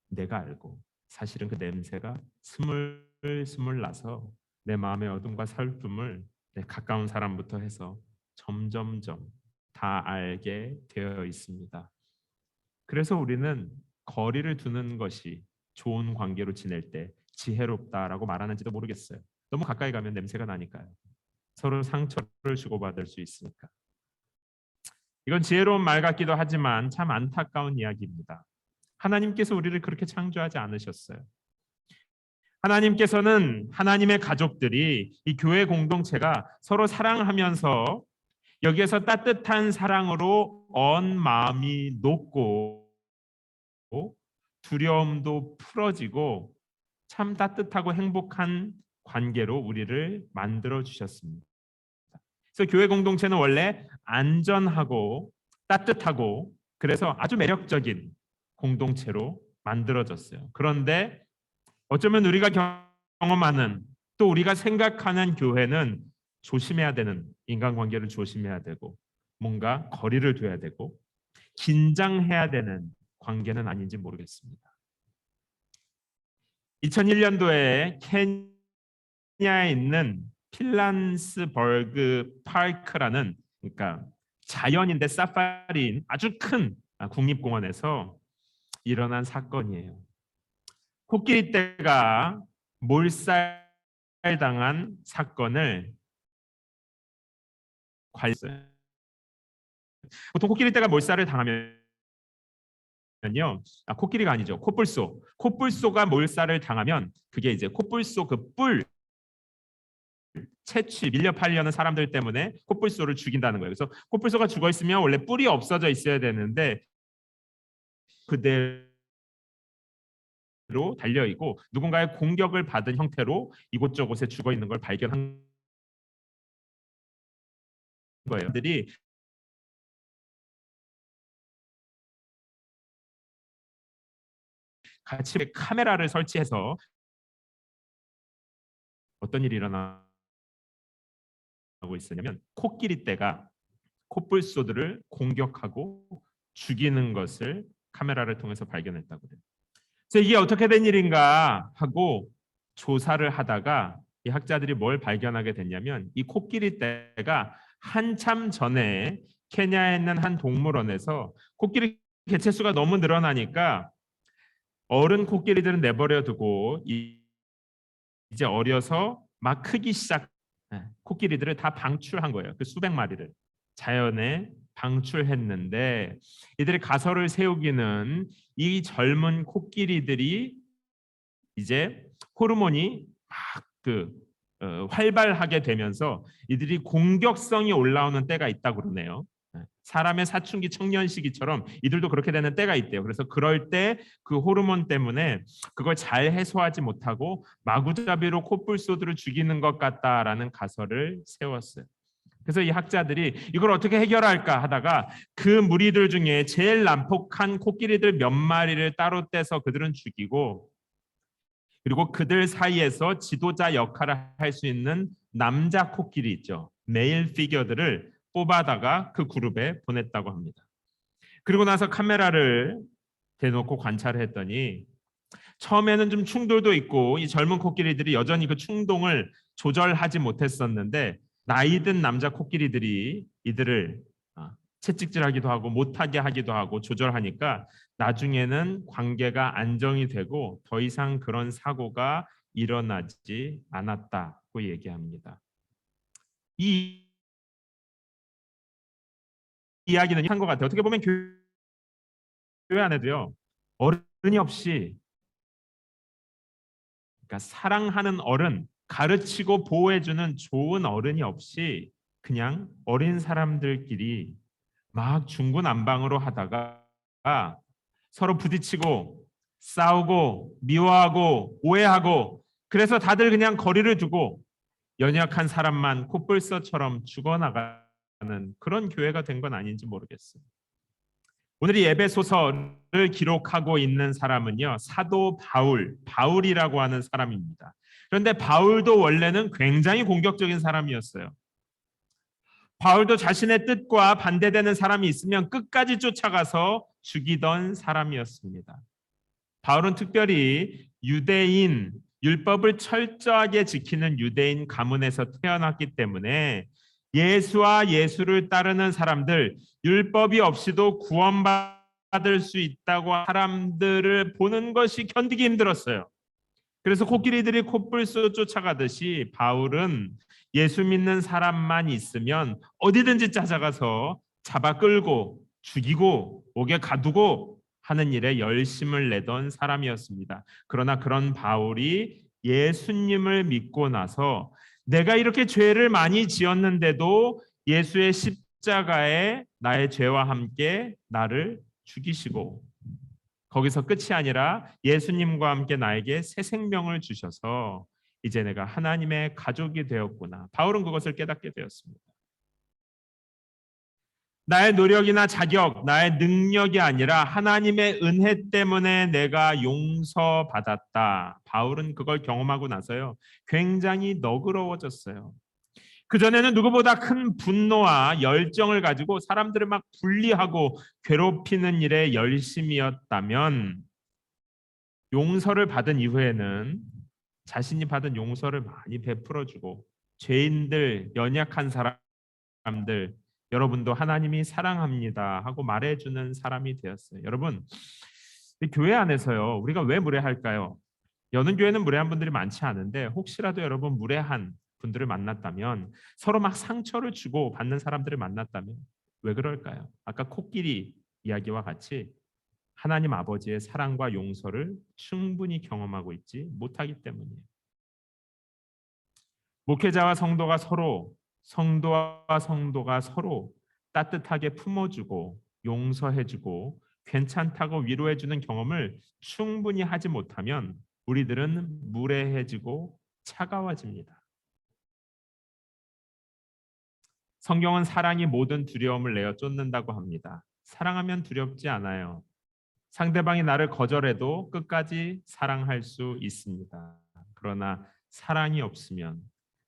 [SPEAKER 1] 내가 알고 사실은 그 냄새가 스물스물 나서 내 마음의 어둠과 슬픔을 내 가까운 사람부터 해서 점점점 다 알게 되어 있습니다. 그래서 우리는 거리를 두는 것이 좋은 관계로 지낼 때 지혜롭다라고 말하는지도 모르겠어요. 너무 가까이 가면 냄새가 나니까요. 서로 상처를 주고받을 수 있으니까. 이건 지혜로운 말 같기도 하지만 참 안타까운 이야기입니다. 하나님께서 우리를 그렇게 창조하지 않으셨어요. 하나님께서는 하나님의 가족들이 이 교회 공동체가 서로 사랑하면서 여기에서 따뜻한 사랑으로 언 마음이 녹고 두려움도 풀어지고 참 따뜻하고 행복한 관계로 우리를 만들어 주셨습니다. 그래서 교회 공동체는 원래 안전하고 따뜻하고 그래서 아주 매력적인 공동체로 만들어졌어요. 그런데 어쩌면 우리가 경험하는 또 우리가 생각하는 교회는 조심해야 되는 인간관계를 조심해야 되고 뭔가 거리를 둬야 되고 긴장해야 되는 관계는 아닌지 모르겠습니다. 2001년도에 케냐에 있는 필란스버그 파크라는 그러니까 자연인데 사파리인 아주 큰 국립공원에서 일어난 사건이에요. 코끼리떼가 몰살당한 사건을 관리했어요. 보통 코끼리떼가 몰살을 당하면요, 코끼리가 아니죠, 코뿔소가 몰살을 당하면 그게 이제 코뿔소 그 뿔 채취 밀려 팔려는 사람들 때문에 코뿔소를 죽인다는 거예요. 그래서 코뿔소가 죽어 있으면 원래 뿔이 없어져 있어야 되는데 그대로 달려 있고 누군가의 공격을 받은 형태로 이곳저곳에 죽어 있는 걸 발견한 거예요. 들이 같이 카메라를 설치해서 어떤 일이 일어나고 있었냐면 코끼리떼가 코뿔소들을 공격하고 죽이는 것을 카메라를 통해서 발견했다고 그래요. 그래서 이게 어떻게 된 일인가 하고 조사를 하다가 이 학자들이 뭘 발견하게 됐냐면 이 코끼리떼가 한참 전에 케냐에 있는 한 동물원에서 코끼리 개체수가 너무 늘어나니까 어른 코끼리들은 내버려 두고 이제 어려서 막 크기 시작 코끼리들을 다 방출한 거예요. 그 수백 마리를 자연에 방출했는데 이들이 가설을 세우기는 이 젊은 코끼리들이 이제 호르몬이 막 활발하게 되면서 이들이 공격성이 올라오는 때가 있다고 그러네요. 사람의 사춘기 청년 시기처럼 이들도 그렇게 되는 때가 있대요. 그래서 그럴 때 그 호르몬 때문에 그걸 잘 해소하지 못하고 마구잡이로 코뿔소들을 죽이는 것 같다라는 가설을 세웠어요. 그래서 이 학자들이 이걸 어떻게 해결할까 하다가 그 무리들 중에 제일 난폭한 코끼리들 몇 마리를 따로 떼서 그들은 죽이고 그리고 그들 사이에서 지도자 역할을 할 수 있는 남자 코끼리 있죠. 메일 피겨들을 뽑아다가 그 그룹에 보냈다고 합니다. 그리고 나서 카메라를 대놓고 관찰을 했더니 처음에는 좀 충돌도 있고 이 젊은 코끼리들이 여전히 그 충동을 조절하지 못했었는데 나이 든 남자 코끼리들이 이들을 채찍질하기도 하고 못하게 하기도 하고 조절하니까 나중에는 관계가 안정이 되고 더 이상 그런 사고가 일어나지 않았다고 얘기합니다. 이 이야기는 한 것 같아요. 어떻게 보면 교회 안에도요 어른이 없이 그러니까 사랑하는 어른 가르치고 보호해주는 좋은 어른이 없이 그냥 어린 사람들끼리 막 중구난방으로 하다가 서로 부딪히고 싸우고 미워하고 오해하고 그래서 다들 그냥 거리를 두고 연약한 사람만 코뿔소처럼 죽어나가는 그런 교회가 된 건 아닌지 모르겠어요. 오늘 이 에베소서를 기록하고 있는 사람은요 사도 바울이라고 하는 사람입니다. 그런데 바울도 원래는 굉장히 공격적인 사람이었어요. 바울도 자신의 뜻과 반대되는 사람이 있으면 끝까지 쫓아가서 죽이던 사람이었습니다. 바울은 특별히 유대인, 율법을 철저하게 지키는 유대인 가문에서 태어났기 때문에 예수와 예수를 따르는 사람들, 율법이 없이도 구원받을 수 있다고 사람들을 보는 것이 견디기 힘들었어요. 그래서 코끼리들이 코뿔소 쫓아가듯이 바울은 예수 믿는 사람만 있으면 어디든지 찾아가서 잡아 끌고 죽이고 옥에 가두고 하는 일에 열심을 내던 사람이었습니다. 그러나 그런 바울이 예수님을 믿고 나서 내가 이렇게 죄를 많이 지었는데도 예수의 십자가에 나의 죄와 함께 나를 죽이시고 거기서 끝이 아니라 예수님과 함께 나에게 새 생명을 주셔서 이제 내가 하나님의 가족이 되었구나. 바울은 그것을 깨닫게 되었습니다. 나의 노력이나 자격, 나의 능력이 아니라 하나님의 은혜 때문에 내가 용서받았다. 바울은 그걸 경험하고 나서요, 굉장히 너그러워졌어요. 그전에는 누구보다 큰 분노와 열정을 가지고 사람들을 막 분리하고 괴롭히는 일에 열심이었다면 용서를 받은 이후에는 자신이 받은 용서를 많이 베풀어주고 죄인들, 연약한 사람들, 여러분도 하나님이 사랑합니다 하고 말해주는 사람이 되었어요. 여러분, 이 교회 안에서요, 우리가 왜 무례할까요? 여는 교회는 무례한 분들이 많지 않은데 혹시라도 여러분 무례한 분들을 만났다면, 서로 막 상처를 주고 받는 사람들을 만났다면 왜 그럴까요? 아까 코끼리 이야기와 같이 하나님 아버지의 사랑과 용서를 충분히 경험하고 있지 못하기 때문이에요. 목회자와 성도가 서로, 성도와 성도가 서로 따뜻하게 품어주고 용서해주고 괜찮다고 위로해주는 경험을 충분히 하지 못하면 우리들은 무례해지고 차가워집니다. 성경은 사랑이 모든 두려움을 내어 쫓는다고 합니다. 사랑하면 두렵지 않아요. 상대방이 나를 거절해도 끝까지 사랑할 수 있습니다. 그러나 사랑이 없으면,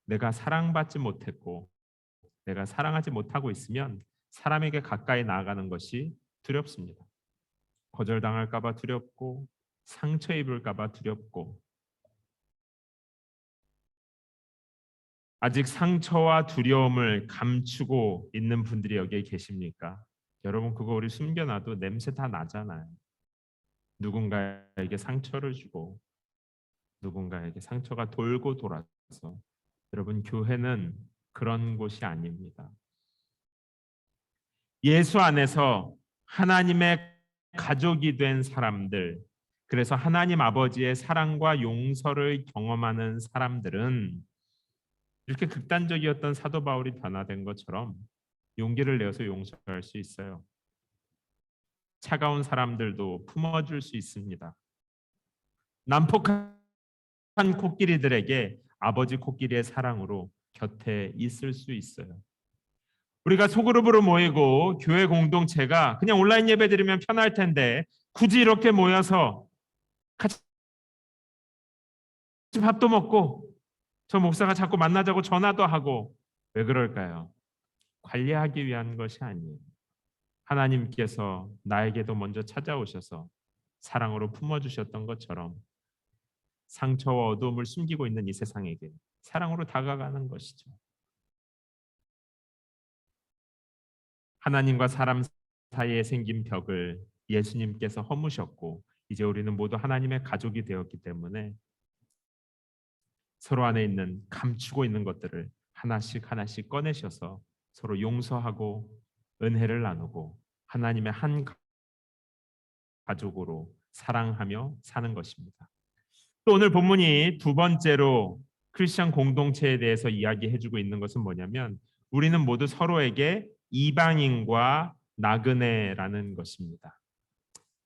[SPEAKER 1] 내가 사랑받지 못했고 내가 사랑하지 못하고 있으면 사람에게 가까이 나아가는 것이 두렵습니다. 거절당할까 봐 두렵고 상처 입을까 봐 두렵고, 아직 상처와 두려움을 감추고 있는 분들이 여기에 계십니까? 여러분, 그거 우리 숨겨놔도 냄새 다 나잖아요. 누군가에게 상처를 주고 누군가에게 상처가 돌고 돌아서, 여러분, 교회는 그런 곳이 아닙니다. 예수 안에서 하나님의 가족이 된 사람들, 그래서 하나님 아버지의 사랑과 용서를 경험하는 사람들은 이렇게 극단적이었던 사도 바울이 변화된 것처럼 용기를 내어서 용서할 수 있어요. 차가운 사람들도 품어줄 수 있습니다. 난폭한 코끼리들에게 아버지 코끼리의 사랑으로 곁에 있을 수 있어요. 우리가 소그룹으로 모이고 교회 공동체가 그냥 온라인 예배 드리면 편할 텐데 굳이 이렇게 모여서 같이 밥도 먹고 저 목사가 자꾸 만나자고 전화도 하고, 왜 그럴까요? 관리하기 위한 것이 아니에요. 하나님께서 나에게도 먼저 찾아오셔서 사랑으로 품어주셨던 것처럼 상처와 어두움을 숨기고 있는 이 세상에게 사랑으로 다가가는 것이죠. 하나님과 사람 사이에 생긴 벽을 예수님께서 허무셨고 이제 우리는 모두 하나님의 가족이 되었기 때문에 서로 안에 있는 감추고 있는 것들을 하나씩 하나씩 꺼내셔서 서로 용서하고 은혜를 나누고 하나님의 한 가족으로 사랑하며 사는 것입니다. 또 오늘 본문이 두 번째로 크리스천 공동체에 대해서 이야기해주고 있는 것은 뭐냐면, 우리는 모두 서로에게 이방인과 나그네라는 것입니다.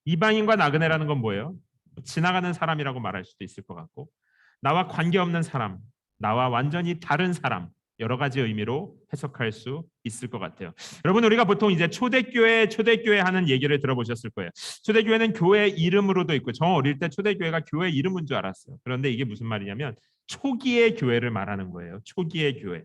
[SPEAKER 1] 이방인과 나그네라는 건 뭐예요? 지나가는 사람이라고 말할 수도 있을 것 같고, 나와 관계없는 사람, 나와 완전히 다른 사람, 여러 가지 의미로 해석할 수 있을 것 같아요. 여러분, 우리가 보통 이제 초대교회 하는 얘기를 들어보셨을 거예요. 초대교회는 교회 이름으로도 있고, 저 어릴 때 초대교회가 교회 이름인 줄 알았어요. 그런데 이게 무슨 말이냐면 초기의 교회를 말하는 거예요. 초기의 교회.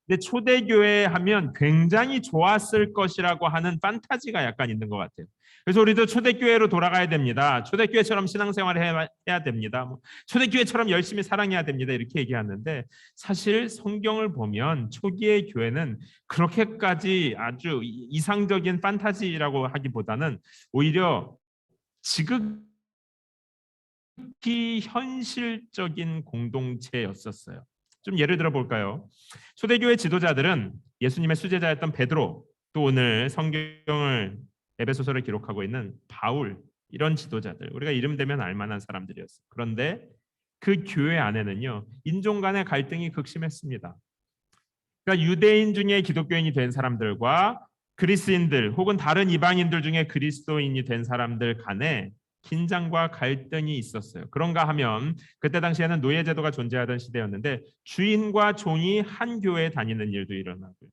[SPEAKER 1] 근데 초대교회 하면 굉장히 좋았을 것이라고 하는 판타지가 약간 있는 것 같아요. 그래서 우리도 초대교회로 돌아가야 됩니다. 초대교회처럼 신앙생활을 해야 됩니다. 초대교회처럼 열심히 사랑해야 됩니다. 이렇게 얘기하는데, 사실 성경을 보면 초기의 교회는 그렇게까지 아주 이상적인 판타지라고 하기보다는 오히려 지극히 현실적인 공동체였었어요. 좀 예를 들어 볼까요? 초대교회 지도자들은 예수님의 수제자였던 베드로, 또 오늘 성경을 에베소서를 기록하고 있는 바울 이런 지도자들 우리가 이름 대면 알만한 사람들이었어요. 그런데 그 교회 안에는요 인종 간의 갈등이 극심했습니다. 그러니까 유대인 중에 기독교인이 된 사람들과 그리스인들 혹은 다른 이방인들 중에 그리스도인이 된 사람들 간에 긴장과 갈등이 있었어요. 그런가 하면 그때 당시에는 노예 제도가 존재하던 시대였는데 주인과 종이 한 교회에 다니는 일도 일어나고요.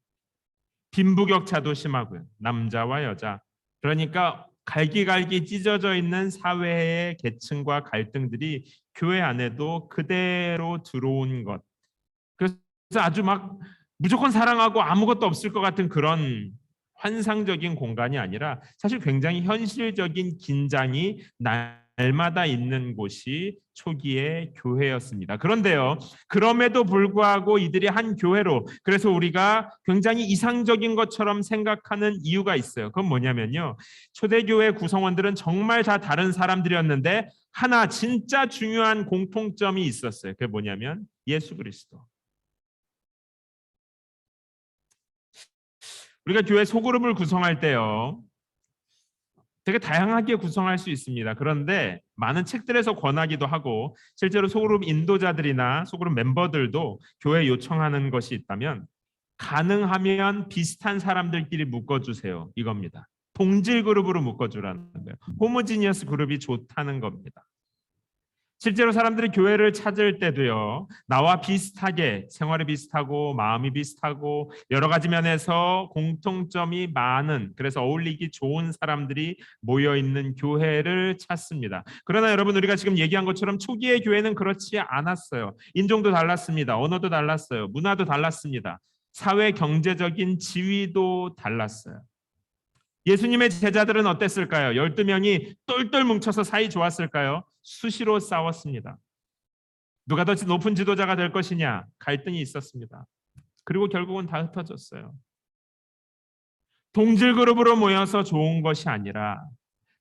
[SPEAKER 1] 빈부격차도 심하고요. 남자와 여자. 그러니까 갈기갈기 찢어져 있는 사회의 계층과 갈등들이 교회 안에도 그대로 들어온 것. 그래서 아주 막 무조건 사랑하고 아무것도 없을 것 같은 그런 환상적인 공간이 아니라 사실 굉장히 현실적인 긴장이 날마다 있는 곳이 초기의 교회였습니다. 그런데요, 그럼에도 불구하고 이들이 한 교회로, 그래서 우리가 굉장히 이상적인 것처럼 생각하는 이유가 있어요. 그건 뭐냐면요, 초대교회 구성원들은 정말 다 다른 사람들이었는데 하나 진짜 중요한 공통점이 있었어요. 그게 뭐냐면 예수 그리스도. 우리가 교회 소그룹을 구성할 때요, 되게 다양하게 구성할 수 있습니다. 그런데 많은 책들에서 권하기도 하고 실제로 소그룹 인도자들이나 소그룹 멤버들도 교회 요청하는 것이 있다면 가능하면 비슷한 사람들끼리 묶어주세요. 이겁니다. 동질 그룹으로 묶어주라는 거예요. 호모지니어스 그룹이 좋다는 겁니다. 실제로 사람들이 교회를 찾을 때도요, 나와 비슷하게 생활이 비슷하고 마음이 비슷하고 여러 가지 면에서 공통점이 많은, 그래서 어울리기 좋은 사람들이 모여 있는 교회를 찾습니다. 그러나 여러분, 우리가 지금 얘기한 것처럼 초기의 교회는 그렇지 않았어요. 인종도 달랐습니다. 언어도 달랐어요. 문화도 달랐습니다. 사회 경제적인 지위도 달랐어요. 예수님의 제자들은 어땠을까요? 12명이 똘똘 뭉쳐서 사이 좋았을까요? 수시로 싸웠습니다. 누가 더 높은 지도자가 될 것이냐? 갈등이 있었습니다. 그리고 결국은 다 흩어졌어요. 동질 그룹으로 모여서 좋은 것이 아니라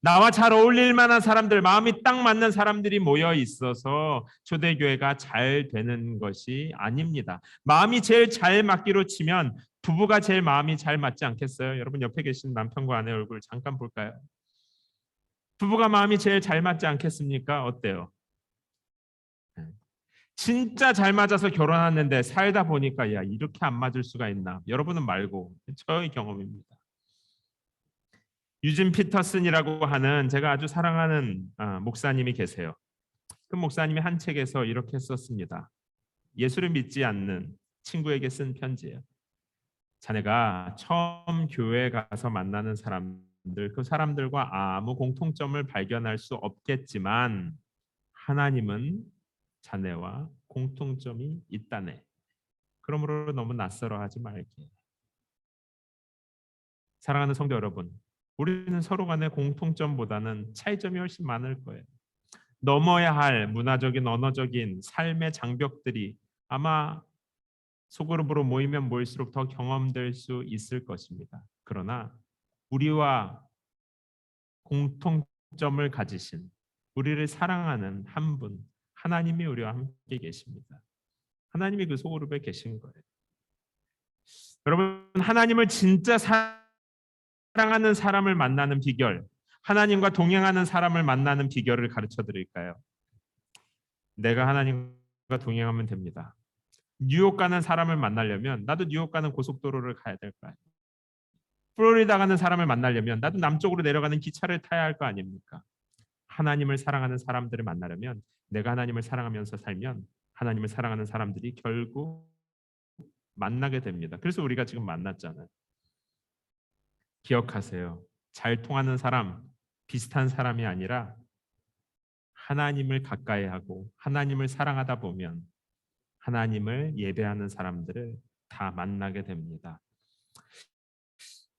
[SPEAKER 1] 나와 잘 어울릴 만한 사람들, 마음이 딱 맞는 사람들이 모여 있어서 초대교회가 잘 되는 것이 아닙니다. 마음이 제일 잘 맞기로 치면 부부가 제일 마음이 잘 맞지 않겠어요? 여러분 옆에 계신 남편과 아내 얼굴 잠깐 볼까요? 부부가 마음이 제일 잘 맞지 않겠습니까? 어때요? 진짜 잘 맞아서 결혼했는데 살다 보니까 야 이렇게 안 맞을 수가 있나? 여러분은 말고 저의 경험입니다. 유진 피터슨이라고 하는 제가 아주 사랑하는 목사님이 계세요. 그 목사님이 한 책에서 이렇게 썼습니다. 예수를 믿지 않는 친구에게 쓴 편지예요. 자네가 처음 교회 가서 만나는 사람들, 그 사람들과 아무 공통점을 발견할 수 없겠지만 하나님은 자네와 공통점이 있다네. 그러므로 너무 낯설어하지 말게. 사랑하는 성도 여러분, 우리는 서로 간의 공통점보다는 차이점이 훨씬 많을 거예요. 넘어야 할 문화적인, 언어적인 삶의 장벽들이 아마 소그룹으로 모이면 모일수록 더 경험될 수 있을 것입니다. 그러나 우리와 공통점을 가지신, 우리를 사랑하는 한 분, 하나님이 우리와 함께 계십니다. 하나님이 그 소그룹에 계신 거예요. 여러분, 하나님을 진짜 사랑하는 사람을 만나는 비결, 하나님과 동행하는 사람을 만나는 비결을 가르쳐 드릴까요? 내가 하나님과 동행하면 됩니다. 뉴욕 가는 사람을 만나려면 나도 뉴욕 가는 고속도로를 가야 될 거 아니에요. 플로리다 가는 사람을 만나려면 나도 남쪽으로 내려가는 기차를 타야 할 거 아닙니까? 하나님을 사랑하는 사람들을 만나려면 내가 하나님을 사랑하면서 살면 하나님을 사랑하는 사람들이 결국 만나게 됩니다. 그래서 우리가 지금 만났잖아요. 기억하세요. 잘 통하는 사람, 비슷한 사람이 아니라 하나님을 가까이 하고 하나님을 사랑하다 보면 하나님을 예배하는 사람들을 다 만나게 됩니다.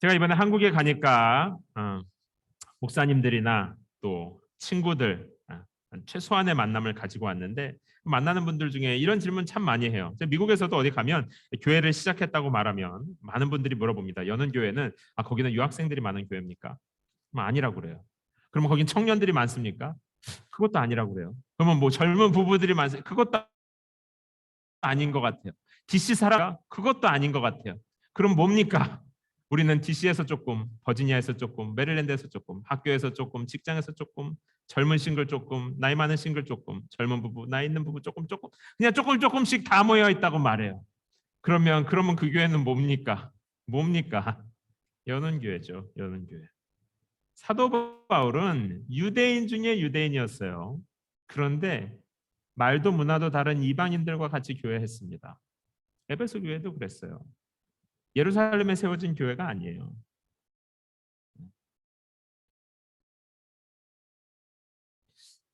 [SPEAKER 1] 제가 이번에 한국에 가니까 목사님들이나 또 친구들 최소한의 만남을 가지고 왔는데 만나는 분들 중에 이런 질문 참 많이 해요. 미국에서도 어디 가면 교회를 시작했다고 말하면 많은 분들이 물어봅니다. 여는 교회는 거기는 유학생들이 많은 교회입니까? 아니라고 그래요. 그러면 거긴 청년들이 많습니까? 그것도 아니라고 그래요. 그러면 뭐 젊은 부부들이 많습니까? 그것도 아닌 것 같아요. DC 사람 그것도 아닌 것 같아요. 그럼 뭡니까? 우리는 DC에서 조금, 버지니아에서 조금, 메릴랜드에서 조금, 학교에서 조금, 직장에서 조금, 젊은 싱글 조금, 나이 많은 싱글 조금, 젊은 부부, 나이 있는 부부 조금, 그냥 조금씩 다 모여 있다고 말해요. 그러면 그 교회는 뭡니까? 여는 교회죠. 여는 교회. 사도 바울은 유대인 중에 유대인이었어요. 그런데 말도 문화도 다른 이방인들과 같이 교회했습니다. 에베소 교회도 그랬어요. 예루살렘에 세워진 교회가 아니에요.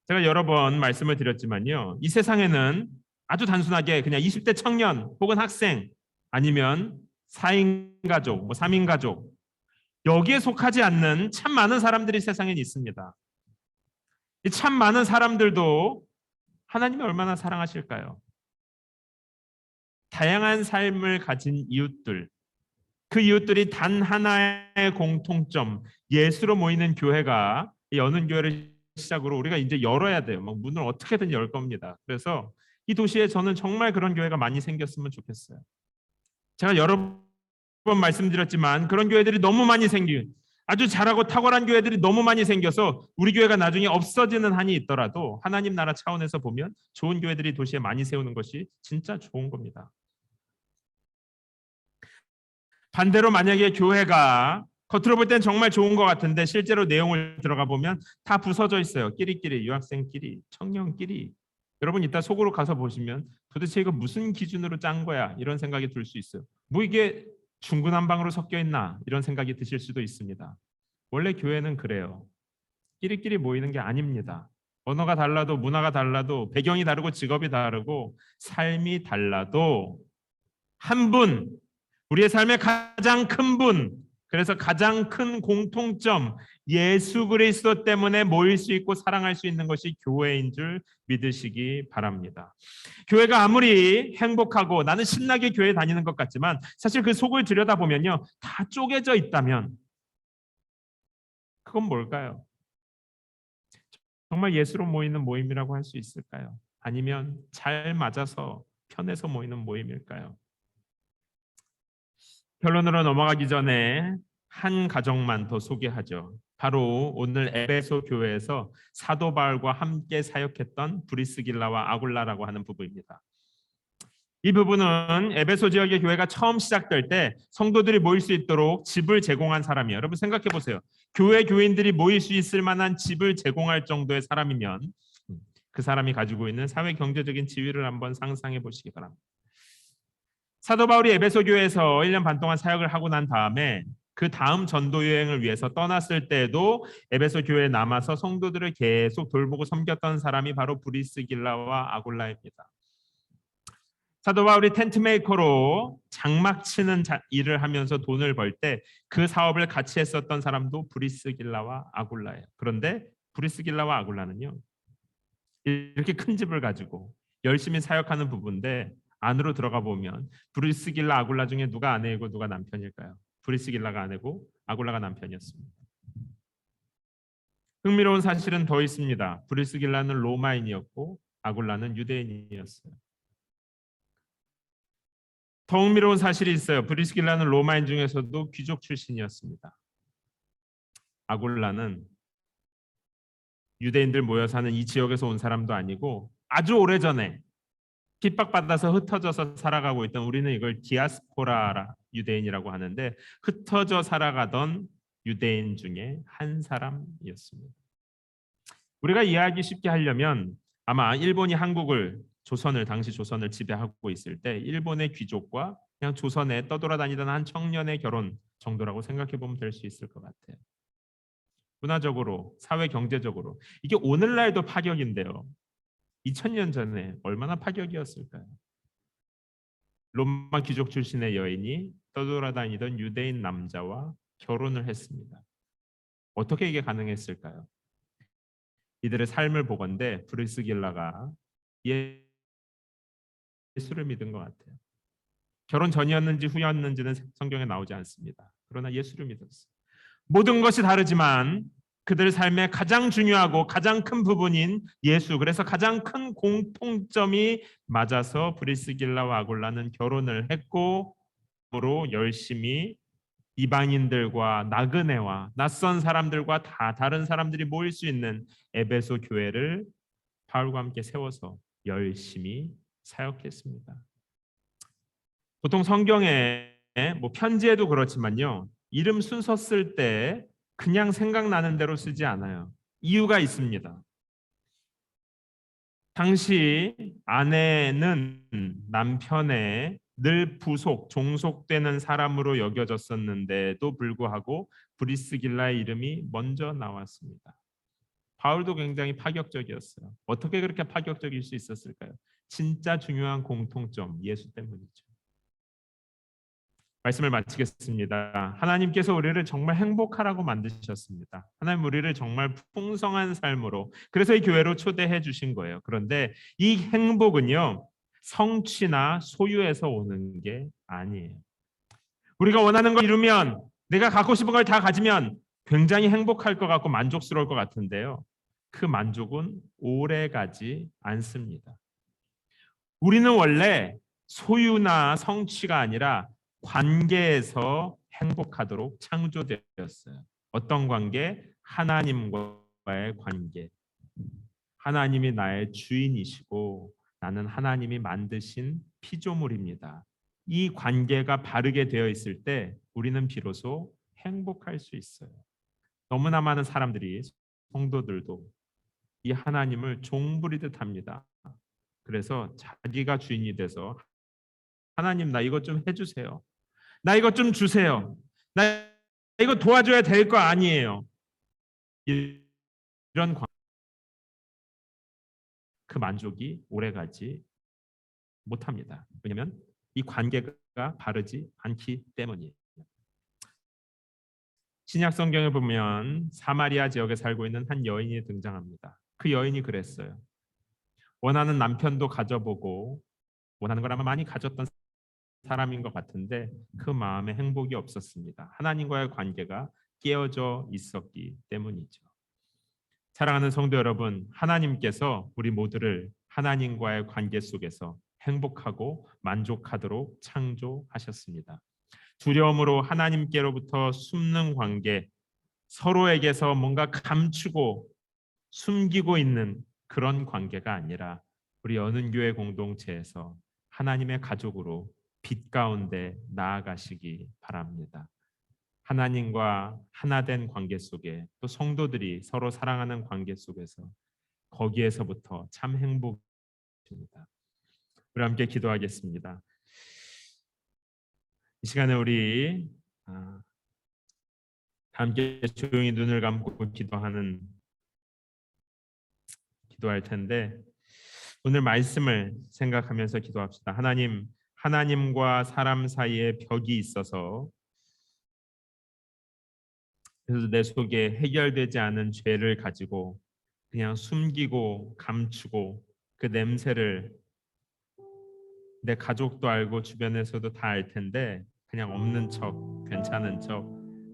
[SPEAKER 1] 제가 여러 번 말씀을 드렸지만요. 이 세상에는 아주 단순하게 그냥 20대 청년 혹은 학생 아니면 4인 가족, 3인 가족 여기에 속하지 않는 참 많은 사람들이 세상에 있습니다. 이 참 많은 사람들도 하나님이 얼마나 사랑하실까요? 다양한 삶을 가진 이웃들, 그 이웃들이 단 하나의 공통점, 예수로 모이는 교회가 여는 교회를 시작으로 우리가 이제 열어야 돼요. 문을 어떻게든 열 겁니다. 그래서 이 도시에 저는 정말 그런 교회가 많이 생겼으면 좋겠어요. 제가 여러 번 말씀드렸지만 그런 교회들이 너무 많이 아주 잘하고 탁월한 교회들이 너무 많이 생겨서 우리 교회가 나중에 없어지는 한이 있더라도 하나님 나라 차원에서 보면 좋은 교회들이 도시에 많이 세우는 것이 진짜 좋은 겁니다. 반대로 만약에 교회가 겉으로 볼 땐 정말 좋은 것 같은데 실제로 내용을 들어가 보면 다 부서져 있어요. 끼리끼리, 유학생끼리, 청년끼리. 여러분 이따 속으로 가서 보시면 도대체 이거 무슨 기준으로 짠 거야? 이런 생각이 들 수 있어요. 뭐 이게 중구난방으로 섞여 있나? 이런 생각이 드실 수도 있습니다. 원래 교회는 그래요. 끼리끼리 모이는 게 아닙니다. 언어가 달라도 문화가 달라도 배경이 다르고 직업이 다르고 삶이 달라도 한 분, 우리의 삶의 가장 큰 분, 그래서 가장 큰 공통점, 예수 그리스도 때문에 모일 수 있고 사랑할 수 있는 것이 교회인 줄 믿으시기 바랍니다. 교회가 아무리 행복하고 나는 신나게 교회 다니는 것 같지만 사실 그 속을 들여다보면요, 다 쪼개져 있다면 그건 뭘까요? 정말 예수로 모이는 모임이라고 할 수 있을까요? 아니면 잘 맞아서 편해서 모이는 모임일까요? 결론으로 넘어가기 전에 한 가정만 더 소개하죠. 바로 오늘 에베소 교회에서 사도 바울과 함께 사역했던 브리스길라와 아굴라라고 하는 부부입니다. 이 부부는 에베소 지역의 교회가 처음 시작될 때 성도들이 모일 수 있도록 집을 제공한 사람이에요. 여러분 생각해 보세요. 교회 교인들이 모일 수 있을 만한 집을 제공할 정도의 사람이면 그 사람이 가지고 있는 사회 경제적인 지위를 한번 상상해 보시기 바랍니다. 사도 바울이 에베소 교회에서 1년 반 동안 사역을 하고 난 다음에 그 다음 전도 여행을 위해서 떠났을 때도 에베소 교회에 남아서 성도들을 계속 돌보고 섬겼던 사람이 바로 브리스길라와 아굴라입니다. 사도 바울이 텐트 메이커로 장막 치는 일을 하면서 돈을 벌 때 그 사업을 같이 했었던 사람도 브리스길라와 아굴라예요. 그런데 브리스길라와 아굴라는요, 이렇게 큰 집을 가지고 열심히 사역하는 부부인데 안으로 들어가 보면 브리스길라 아굴라 중에 누가 아내이고 누가 남편일까요? 브리스길라가 아내고 아굴라가 남편이었습니다. 흥미로운 사실은 더 있습니다. 브리스길라는 로마인이었고 아굴라는 유대인이었어요. 더 흥미로운 사실이 있어요. 브리스길라는 로마인 중에서도 귀족 출신이었습니다. 아굴라는 유대인들 모여 사는 이 지역에서 온 사람도 아니고 아주 오래전에 핍박받아서 흩어져서 살아가고 있던, 우리는 이걸 디아스포라 유대인이라고 하는데 흩어져 살아가던 유대인 중에 한 사람이었습니다. 우리가 이해하기 쉽게 하려면 아마 일본이 당시 조선을 지배하고 있을 때 일본의 귀족과 그냥 조선에 떠돌아다니던 한 청년의 결혼 정도라고 생각해 보면 될 수 있을 것 같아요. 문화적으로, 사회 경제적으로 이게 오늘날도 파격인데요. 2000년 전에 얼마나 파격이었을까요? 로마 귀족 출신의 여인이 떠돌아다니던 유대인 남자와 결혼을 했습니다. 어떻게 이게 가능했을까요? 이들의 삶을 보건대 브리스길라가 예수를 믿은 것 같아요. 결혼 전이었는지 후였는지는 성경에 나오지 않습니다. 그러나 예수를 믿었어요. 모든 것이 다르지만 그들 삶의 가장 중요하고 가장 큰 부분인 예수, 그래서 가장 큰 공통점이 맞아서 브리스길라와 아굴라는 결혼을 했고 열심히 이방인들과 나그네와 낯선 사람들과 다 다른 사람들이 모일 수 있는 에베소 교회를 바울과 함께 세워서 열심히 사역했습니다. 보통 성경에 뭐 편지에도 그렇지만요, 이름 순서 쓸 때 그냥 생각나는 대로 쓰지 않아요. 이유가 있습니다. 당시 아내는 남편의 늘 부속, 종속되는 사람으로 여겨졌었는데도 불구하고 브리스길라의 이름이 먼저 나왔습니다. 바울도 굉장히 파격적이었어요. 어떻게 그렇게 파격적일 수 있었을까요? 진짜 중요한 공통점, 예수 때문이죠. 말씀을 마치겠습니다. 하나님께서 우리를 정말 행복하라고 만드셨습니다. 하나님 우리를 정말 풍성한 삶으로, 그래서 이 교회로 초대해 주신 거예요. 그런데 이 행복은요, 성취나 소유에서 오는 게 아니에요. 우리가 원하는 걸 이루면, 내가 갖고 싶은 걸 다 가지면 굉장히 행복할 것 같고 만족스러울 것 같은데요, 그 만족은 오래 가지 않습니다. 우리는 원래 소유나 성취가 아니라 관계에서 행복하도록 창조되었어요. 어떤 관계? 하나님과의 관계. 하나님이 나의 주인이시고 나는 하나님이 만드신 피조물입니다. 이 관계가 바르게 되어 있을 때 우리는 비로소 행복할 수 있어요. 너무나 많은 사람들이, 성도들도 이 하나님을 종부리듯 합니다. 그래서 자기가 주인이 돼서 하나님 나 이것 좀 해주세요. 나 이것 좀 주세요. 나 이거 도와줘야 될 거 아니에요. 이런 그 만족이 오래가지 못합니다. 왜냐하면 이 관계가 바르지 않기 때문이에요. 신약 성경을 보면 사마리아 지역에 살고 있는 한 여인이 등장합니다. 그 여인이 그랬어요. 원하는 남편도 가져보고 원하는 걸 아마 많이 가졌던 사람인 것 같은데 그 마음에 행복이 없었습니다. 하나님과의 관계가 깨어져 있었기 때문이죠. 사랑하는 성도 여러분, 하나님께서 우리 모두를 하나님과의 관계 속에서 행복하고 만족하도록 창조하셨습니다. 두려움으로 하나님께로부터 숨는 관계, 서로에게서 뭔가 감추고 숨기고 있는 그런 관계가 아니라 우리 연은교회 공동체에서 하나님의 가족으로 빛 가운데 나아가시기 바랍니다. 하나님과 하나된 관계 속에, 또 성도들이 서로 사랑하는 관계 속에서, 거기에서부터 참 행복입니다. 우리 함께 기도하겠습니다. 이 시간에 우리 함께 조용히 눈을 감고 기도할 텐데, 오늘 말씀을 생각하면서 기도합시다. 하나님, 하나님과 사람 사이에 벽이 있어서, 그래서 내 속에 해결되지 않은 죄를 가지고 그냥 숨기고 감추고 그 냄새를 내 가족도 알고 주변에서도 다 알 텐데 그냥 없는 척, 괜찮은 척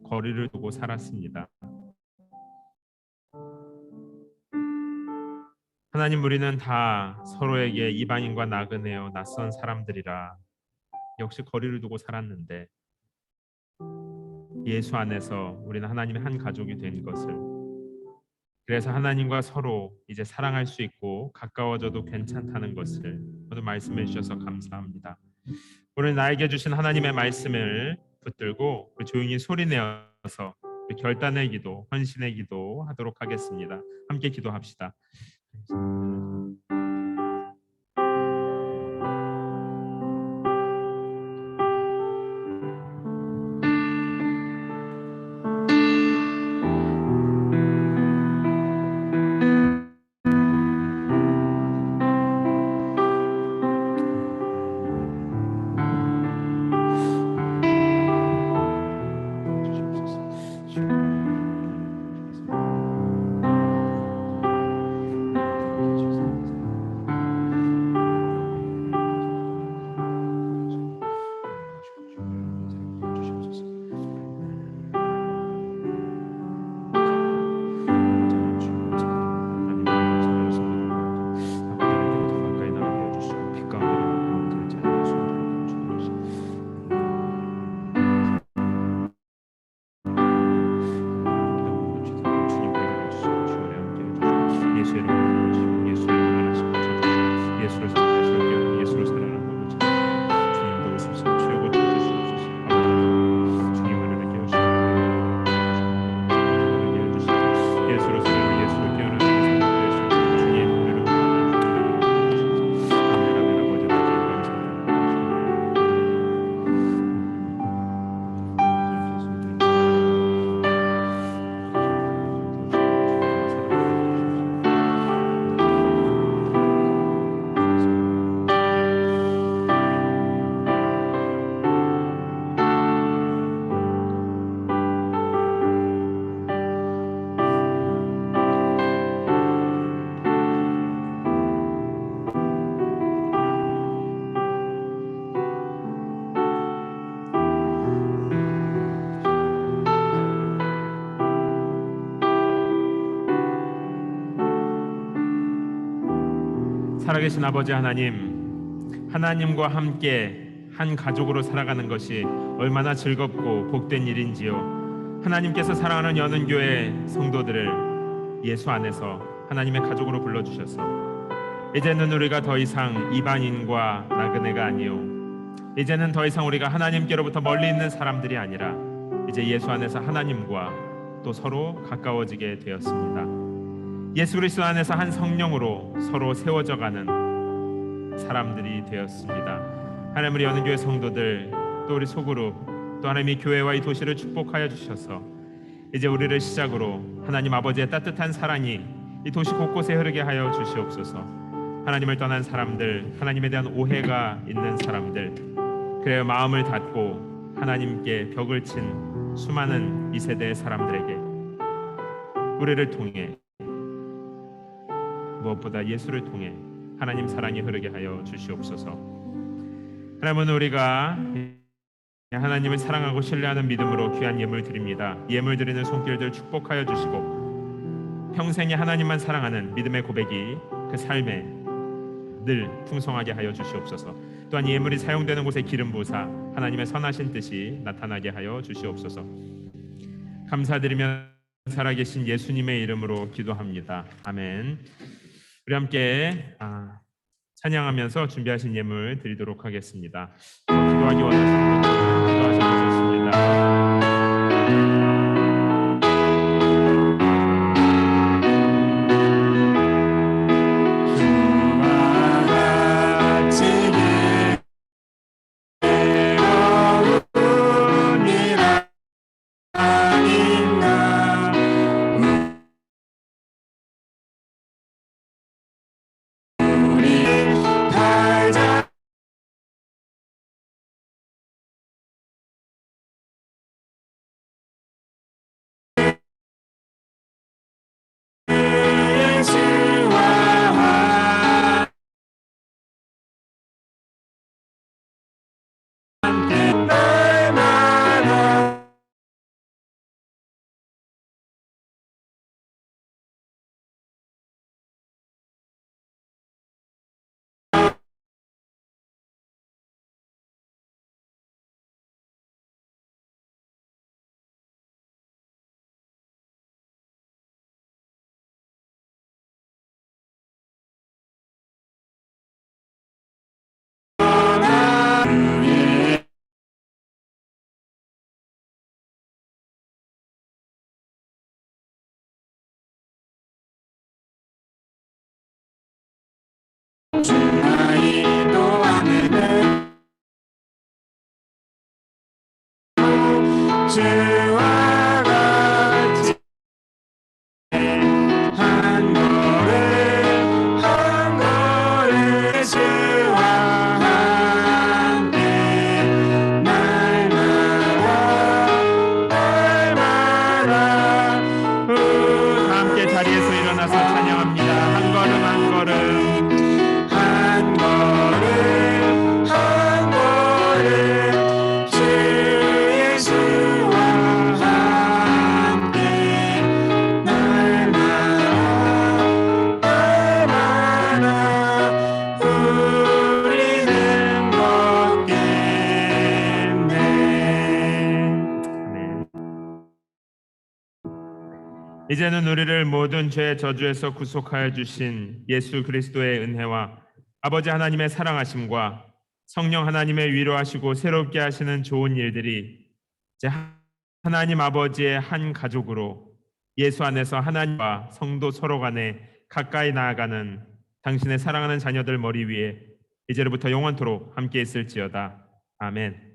[SPEAKER 1] 거리를 두고 살았습니다. 하나님, 우리는 다 서로에게 이방인과 나그네요, 낯선 사람들이라 역시 거리를 두고 살았는데, 예수 안에서 우리는 하나님의 한 가족이 된 것을, 그래서 하나님과 서로 이제 사랑할 수 있고 가까워져도 괜찮다는 것을 모두 말씀해 주셔서 감사합니다. 오늘 나에게 주신 하나님의 말씀을 붙들고 우리 조용히 소리내어서 결단의 기도, 헌신의 기도 하도록 하겠습니다. 함께 기도합시다. 살아계신 아버지 하나님, 하나님과 함께 한 가족으로 살아가는 것이 얼마나 즐겁고 복된 일인지요. 하나님께서 사랑하는 연은교회 성도들을 예수 안에서 하나님의 가족으로 불러주셔서 이제는 우리가 더 이상 이방인과 나그네가 아니요, 이제는 더 이상 우리가 하나님께로부터 멀리 있는 사람들이 아니라 이제 예수 안에서 하나님과 또 서로 가까워지게 되었습니다. 예수 그리스도 안에서 한 성령으로 서로 세워져가는 사람들이 되었습니다. 하나님, 우리 연은교회 성도들, 또 우리 소그룹, 또 하나님 이 교회와 이 도시를 축복하여 주셔서 이제 우리를 시작으로 하나님 아버지의 따뜻한 사랑이 이 도시 곳곳에 흐르게 하여 주시옵소서. 하나님을 떠난 사람들, 하나님에 대한 오해가 있는 사람들, 그래요, 마음을 닫고 하나님께 벽을 친 수많은 이 세대의 사람들에게 우리를 통해, 무엇보다 예수를 통해 하나님 사랑이 흐르게 하여 주시옵소서. 하나님은 우리가 하나님을 사랑하고 신뢰하는 믿음으로 귀한 예물 드립니다. 예물 드리는 손길들 축복하여 주시고 평생에 하나님만 사랑하는 믿음의 고백이 그 삶에 늘 풍성하게 하여 주시옵소서. 또한 예물이 사용되는 곳에 기름 부으사 하나님의 선하신 뜻이 나타나게 하여 주시옵소서. 감사드리며 살아계신 예수님의 이름으로 기도합니다. 아멘. 우리 함께 찬양하면서 준비하신 예물 드리도록 하겠습니다. 기도하기 원하시는 분들은 기도하셔도 좋습니다. 주와 같이 한 걸음 한 걸음 예수와 함께 날마다 함께 자리에서 일어나서 찬양합니다. 한 걸음 한 걸음 이제는 우리를 모든 죄 저주에서 구속하여 주신 예수 그리스도의 은혜와 아버지 하나님의 사랑하심과 성령 하나님의 위로하시고 새롭게 하시는 좋은 일들이 이제 하나님 아버지의 한 가족으로 예수 안에서 하나님과 성도 서로 간에 가까이 나아가는 당신의 사랑하는 자녀들 머리 위에 이제로부터 영원토록 함께 있을지어다. 아멘.